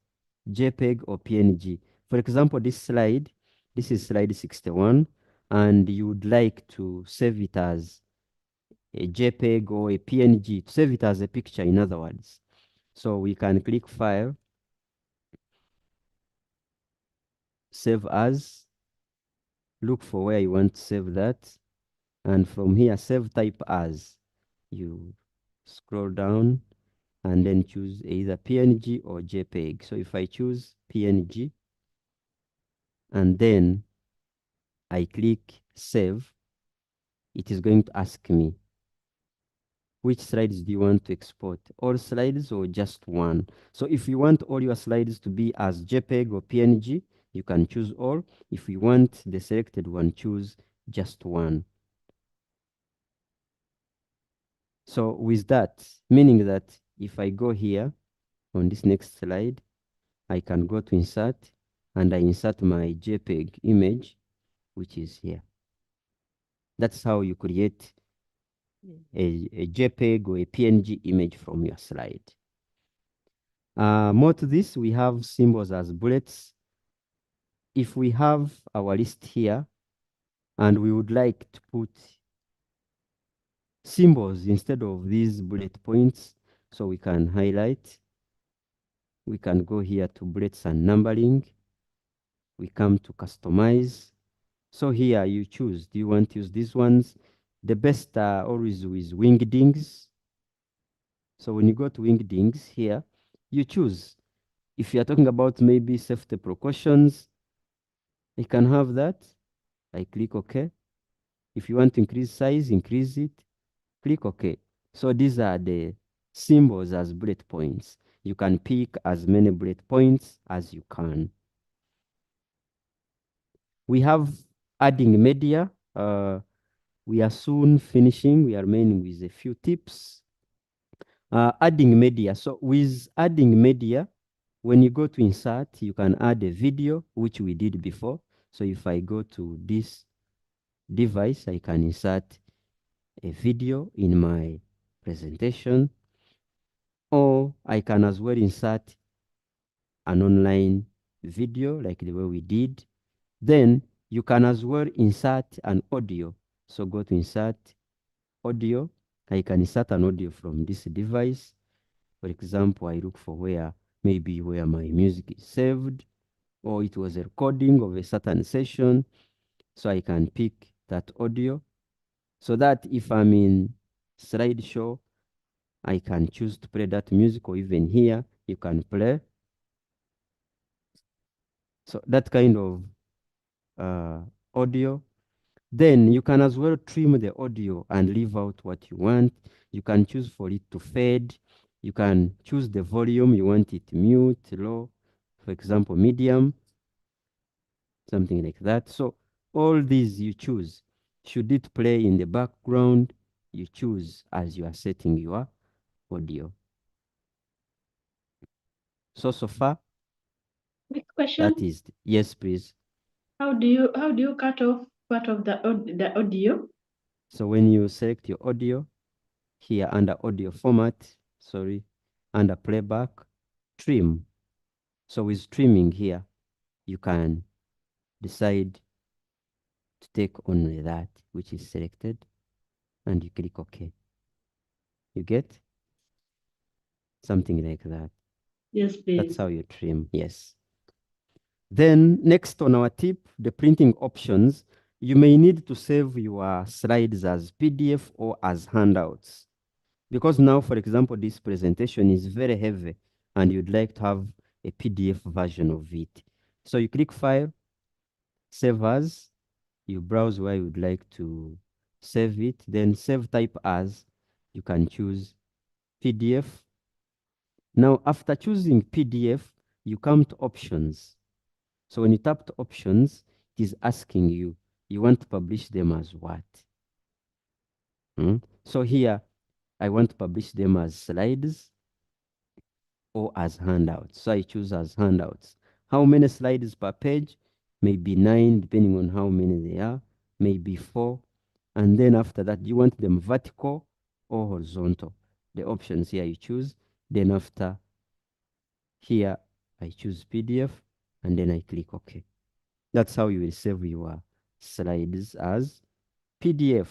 JPEG or PNG. For example, this is slide 61, and you would like to save it as a JPEG or a PNG, to save it as a picture, in other words. So we can click File, Save As, look for where you want to save that, and from here, Save Type As. You scroll down and then choose either PNG or JPEG. So if I choose PNG, and then I click Save, it is going to ask me, which slides do you want to export? All slides or just one? So if you want all your slides to be as JPEG or PNG, you can choose all. If you want the selected one, choose just one. So with that, meaning that if I go here on this next slide, I can go to insert, and I insert my JPEG image, which is here. That's how you create a JPEG or a PNG image from your slide. More to this, we have symbols as bullets. If we have our list here and we would like to put symbols instead of these bullet points, so we can highlight. We can go here to bullets and numbering. We come to customize. So here you choose, do you want to use these ones? The best are always with wingdings. So when you go to wingdings here, you choose. If you are talking about maybe safety precautions, I can have that. I click OK. If you want to increase size, increase it. Click OK. So these are the symbols as bullet points. You can pick as many bullet points as you can. We have adding media. We are soon finishing. We are remaining with a few tips. Adding media. So with adding media, when you go to insert, you can add a video, which we did before. So if I go to this device, I can insert a video in my presentation, or I can as well insert an online video like the way we did. Then you can as well insert an audio. So go to insert audio. I can insert an audio from this device. For example, I look for where my music is saved, or it was a recording of a certain session. So I can pick that audio, so that if I'm in slideshow, I can choose to play that music, or even here, you can play. So that kind of audio. Then you can as well trim the audio and leave out what you want. You can choose for it to fade. You can choose the volume. You want it mute, low, for example, medium, something like that. So all these you choose. Should it play in the background? You choose as you are setting your audio. So far, Next question. that is, yes, please. How do you cut off part of the audio? So when you select your audio, here under audio format, under playback, trim. So with trimming here, you can decide to take only that which is selected, and you click OK. You get something like that. Yes, please. That's how you trim, yes. Then next on our tip, the printing options, you may need to save your slides as PDF or as handouts. Because now, for example, this presentation is very heavy and you'd like to have a PDF version of it. So you click File, Save As, you browse where you'd like to save it, then Save Type As, you can choose PDF. Now, after choosing PDF, you come to Options. So when you tap to Options, it is asking you, you want to publish them as what? So here, I want to publish them as slides or as handouts. So I choose as handouts. How many slides per page? Maybe 9, depending on how many they are. Maybe 4. And then after that, you want them vertical or horizontal? The options here you choose. Then after here, I choose PDF, and then I click OK. That's how you will save your slides as PDF.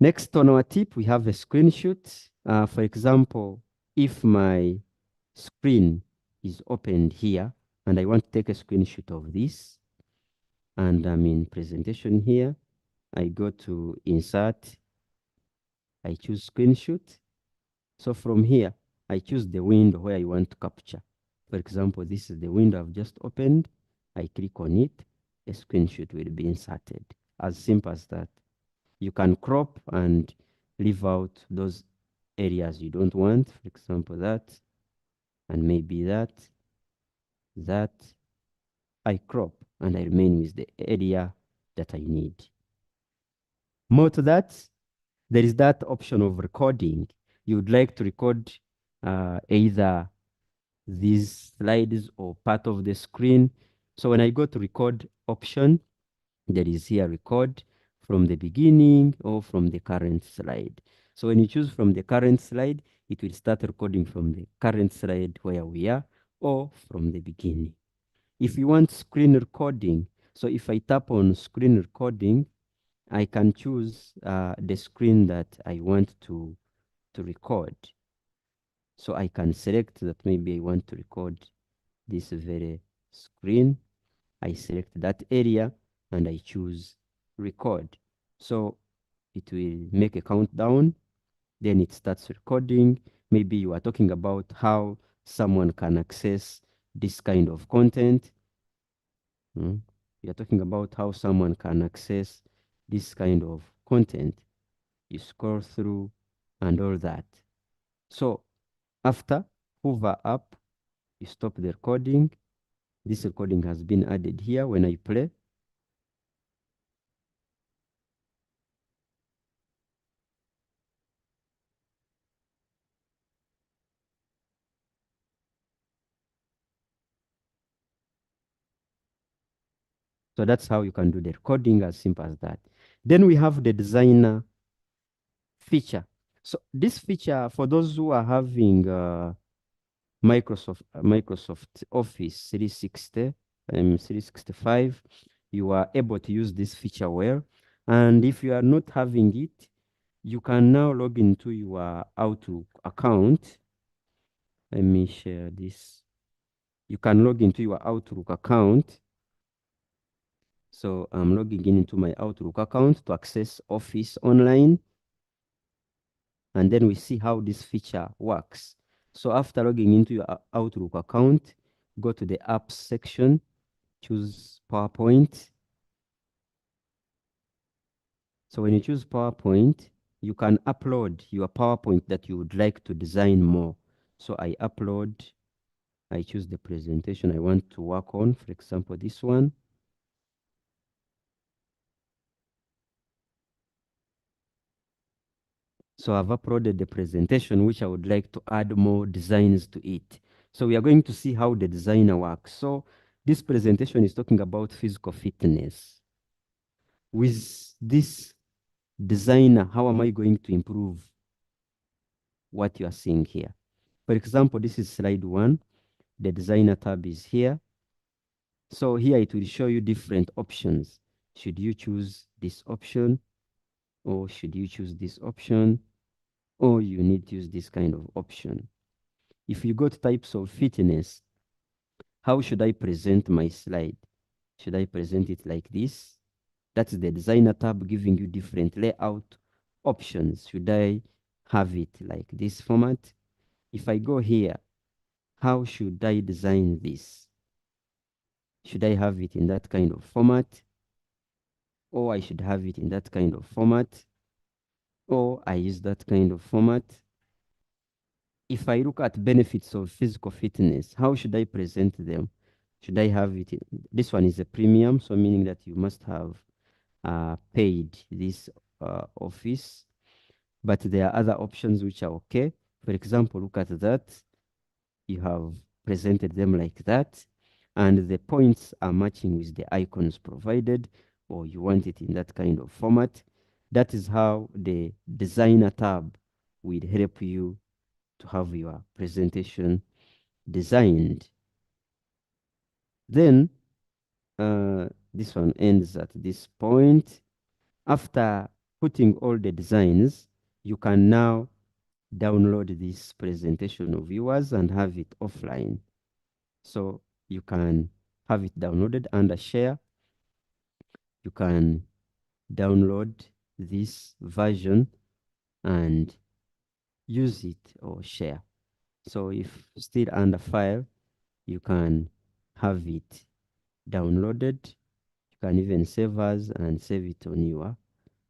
Next on our tip, we have a screenshot. For example, if my screen is opened here and I want to take a screenshot of this, and I'm in presentation here, I go to Insert, I choose Screenshot. So from here, I choose the window where I want to capture. For example, this is the window I've just opened. I click on it, a screenshot will be inserted. As simple as that. You can crop and leave out those areas you don't want. For example, that, and maybe that. I crop and I remain with the area that I need. More to that, there is that option of recording. You would like to record either these slides or part of the screen. So when I go to record option, there is here record from the beginning or from the current slide. So when you choose from the current slide, it will start recording from the current slide where we are, or from the beginning. If you want screen recording, so if I tap on screen recording, I can choose the screen that I want to record. So I can select that maybe I want to record this very screen. I select that area and I choose record. So it will make a countdown, then it starts recording. Maybe you are talking about how someone can access this kind of content. We are talking about how someone can access this kind of content. You scroll through and all that. So after hover up, you stop the recording. This recording has been added here when I play. So that's how you can do the recording, as simple as that. Then we have the designer feature. So this feature, for those who are having Microsoft Office 360 and 365, you are able to use this feature well. And if you are not having it, you can now log into your Outlook account. Let me share this. You can log into your Outlook account. So I'm logging into my Outlook account to access Office online. And then we see how this feature works. So after logging into your Outlook account, go to the apps section, choose PowerPoint. So when you choose PowerPoint, you can upload your PowerPoint that you would like to design more. So I choose the presentation I want to work on, for example, this one. So I've uploaded the presentation, which I would like to add more designs to it. So we are going to see how the designer works. So this presentation is talking about physical fitness. With this designer, how am I going to improve what you are seeing here? For example, this is slide 1. The designer tab is here. So here it will show you different options. Should you choose this option, or should you choose this option, or you need to use this kind of option? If you go to types of fitness, how should I present my slide? Should I present it like this? That's the designer tab giving you different layout options. Should I have it like this format? If I go here, how should I design this? Should I have it in that kind of format? Or I should have it in that kind of format? Or I use that kind of format? If I look at benefits of physical fitness, how should I present them? Should I have it? This one is a premium, so meaning that you must have paid this office. But there are other options which are okay. For example, look at that. You have presented them like that, and the points are matching with the icons provided, or you want it in that kind of format. That is how the designer tab will help you to have your presentation designed. Then this one ends at this point. After putting all the designs, you can now download this presentation of yours and have it offline. So you can have it downloaded under share. You can download this version and use it or share. So if still under file, you can have it downloaded. You can even save as and save it on your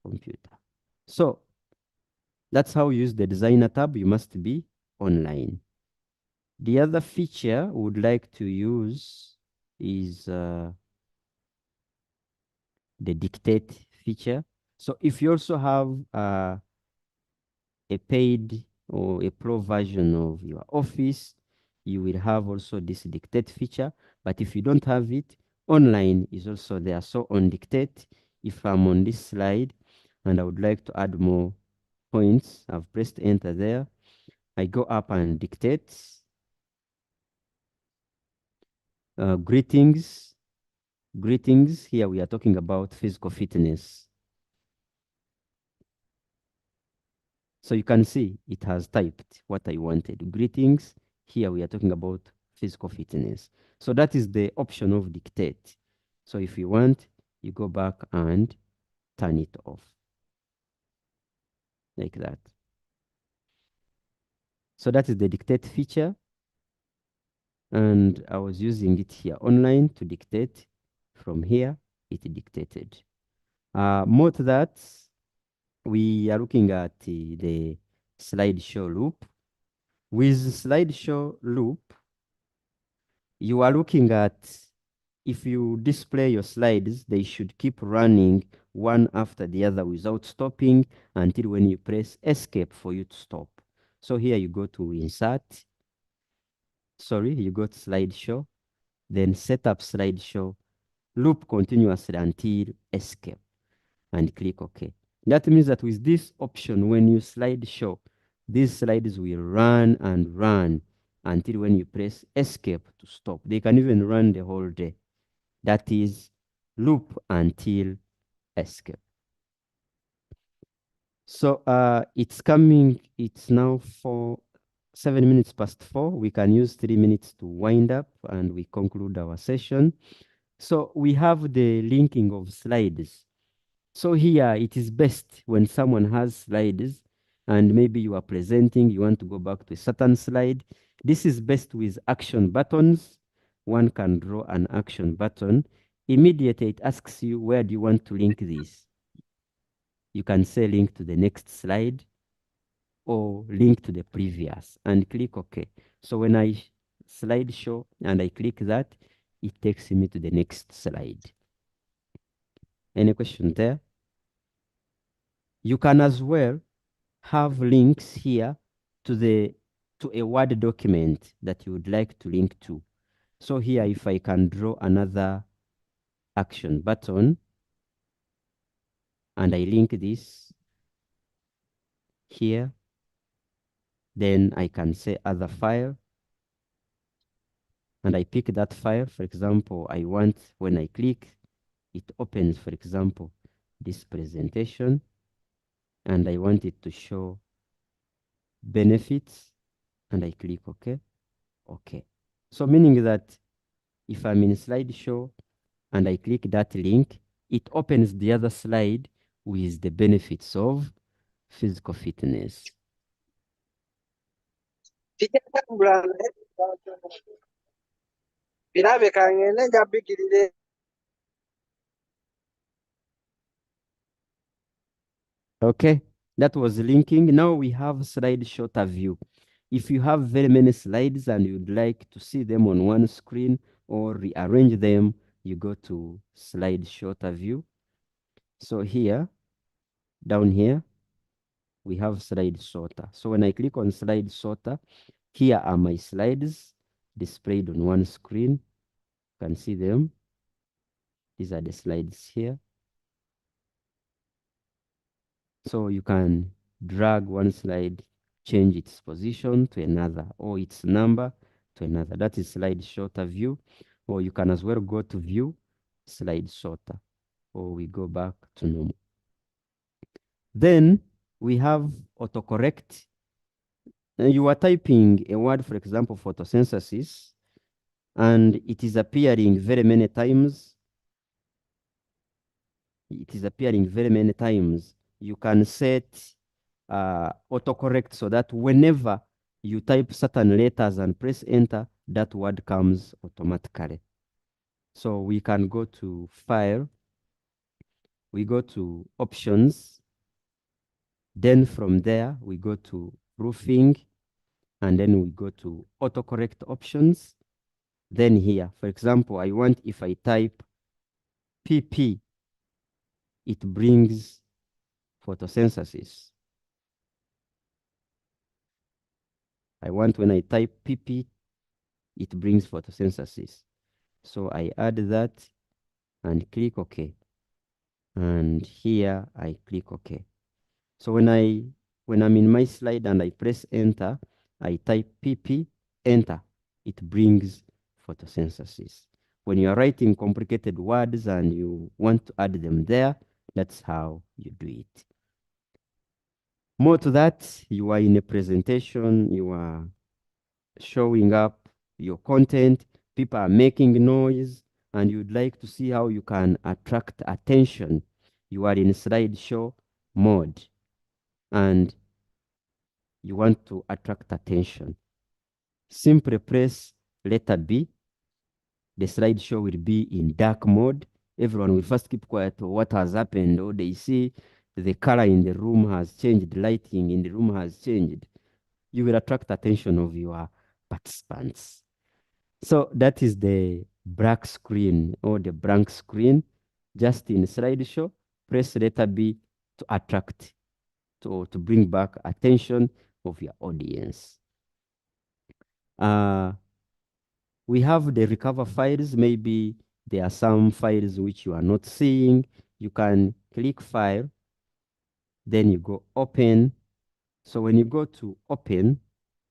computer. So that's how you use the designer tab. You must be online. The other feature we would like to use is the dictate feature. So if you also have a paid or a pro version of your Office, you will have also this dictate feature. But if you don't have it, online is also there. So on dictate, if I'm on this slide and I would like to add more points, I've pressed enter there. I go up and dictate. Greetings. Here we are talking about physical fitness. So you can see it has typed what I wanted. Greetings. Here we are talking about physical fitness. So that is the option of dictate. So if you want, you go back and turn it off. Like that. So that is the dictate feature. And I was using it here online to dictate. From here, it dictated. More to that, we are looking at the slideshow loop. With slideshow loop, you are looking at, if you display your slides, they should keep running one after the other without stopping until when you press escape for you to stop. So here you go to insert, you go to slideshow, then set up slideshow, loop continuously until escape, and click OK. That means that with this option, when you slideshow, these slides will run and run until when you press escape to stop. They can even run the whole day. That is loop until escape. So it's coming, it's now 7 minutes past 4. We can use 3 minutes to wind up and we conclude our session. So we have the linking of slides. So here it is best when someone has slides and maybe you are presenting, you want to go back to a certain slide. This is best with action buttons. One can draw an action button. Immediately it asks you, where do you want to link this? You can say link to the next slide or link to the previous and click OK. So when I slideshow and I click that, it takes me to the next slide. Any question there? You can as well have links here to a Word document that you would like to link to. So here, if I can draw another action button and I link this here, then I can say other file and I pick that file. For example, I want, when I click, it opens, for example, this presentation, and I want it to show benefits, and I click OK. OK. So meaning that if I'm in slideshow and I click that link, it opens the other slide with the benefits of physical fitness. Okay, that was linking. Now we have slide shorter view. If you have very many slides and you'd like to see them on one screen or rearrange them, you go to slide shorter view. So here, down here, we have slide sorter. So when I click on slide sorter, here are my slides displayed on one screen. You can see them. These are the slides here. So you can drag one slide, change its position to another, or its number to another. That is slide shorter view. Or you can as well go to view, slide sorter, or we go back to normal. Then we have autocorrect. You are typing a word, for example, photosynthesis, and it is appearing very many times. It is appearing very many times. You can set autocorrect so that whenever you type certain letters and press enter, that word comes automatically. So we can go to File, we go to Options, then from there we go to Proofing, and then we go to Autocorrect Options. Then here, for example, I want, if I type PP, it brings photosynthesis. I want, when I type PP, it brings photosynthesis. So I add that and click OK. And here I click OK. So when I'm in my slide and I press enter, I type PP, enter, it brings photosynthesis. When you are writing complicated words and you want to add them there, that's how you do it. More to that, you are in a presentation, you are showing up your content, people are making noise, and you'd like to see how you can attract attention. You are in slideshow mode and you want to attract attention. Simply press letter B. The slideshow will be in dark mode. Everyone will first keep quiet. What has happened? Or they see the color in the room has changed, the lighting in the room has changed. You will attract attention of your participants. So that is the black screen or the blank screen. Just in slideshow, press letter B to attract, to bring back attention of your audience. We have the recover files. Maybe there are some files which you are not seeing. You can click File, then you go Open. So when you go to Open,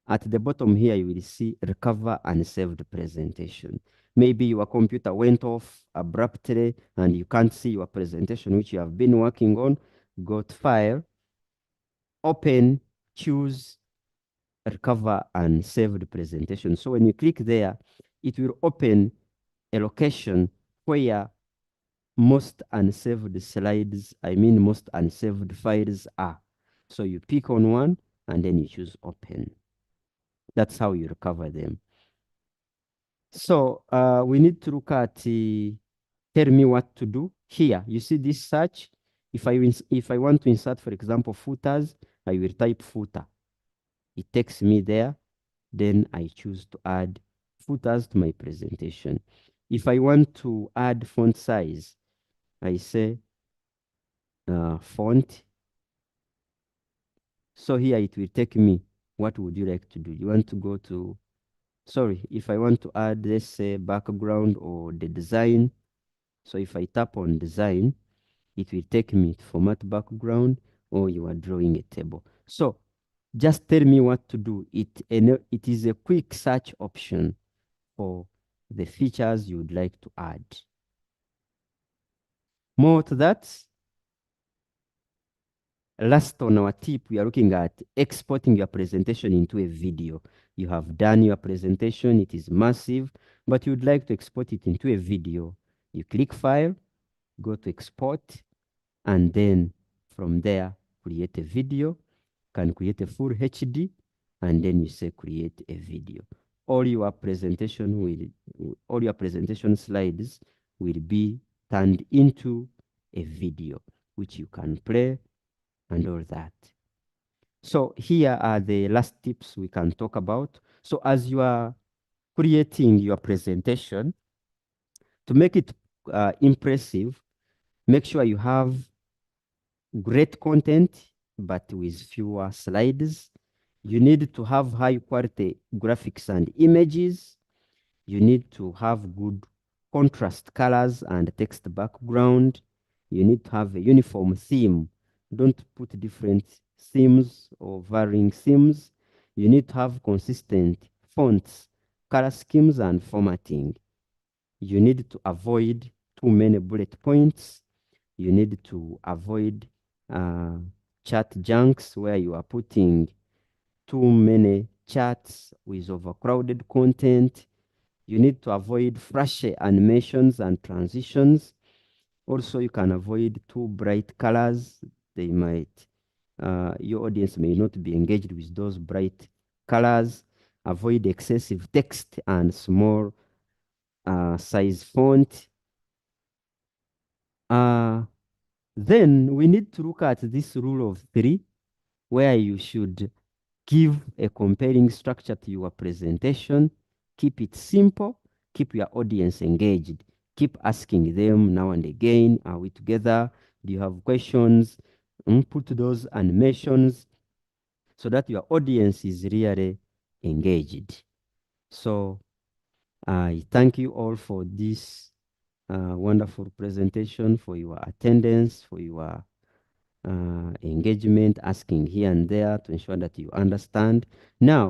at the bottom here, you will see Recover and Save the Presentation. Maybe your computer went off abruptly and you can't see your presentation which you have been working on. Go to File, Open, choose Recover and Save the Presentation. So when you click there, it will open a location where most unsaved slides, most unsaved files are. So you pick on one and then you choose Open. That's how you recover them. So we need to look at tell me what to do. Here, you see this search. If I want to insert, for example, footers, I will type footer. It takes me there. Then I choose to add footers to my presentation. If I want to add font size, I say font. So here it will take me, what would you like to do? You want to go to, sorry, if I want to add, let's say, background or the design. So if I tap on design, it will take me to format background, or you are drawing a table. So just tell me what to do. It is a quick search option for the features you would like to add. More to that, last on our tip, we are looking at exporting your presentation into a video. You have done your presentation, it is massive, but you would like to export it into a video. You click File, go to Export, and then from there, create a video. Can create a full HD, and then you say create a video. All your presentation slides will be turned into a video, which you can play and all that. So here are the last tips we can talk about. So as you are creating your presentation, to make it impressive, make sure you have great content, but with fewer slides. You need to have high quality graphics and images. You need to have good contrast colors and text background. You need to have a uniform theme. Don't put different themes or varying themes. You need to have consistent fonts, color schemes, and formatting. You need to avoid too many bullet points. You need to avoid chat junks where you are putting too many chats with overcrowded content. You need to avoid flashy animations and transitions. Also, you can avoid too bright colors. They might, your audience may not be engaged with those bright colors. Avoid excessive text and small size font. Then we need to look at this rule of 3, where you should give a compelling structure to your presentation. Keep it simple. Keep your audience engaged. Keep asking them now and again, are we together? Do you have questions? Put those animations so that your audience is really engaged. So I thank you all for this wonderful presentation, for your attendance, for your engagement, asking here and there to ensure that you understand. Now,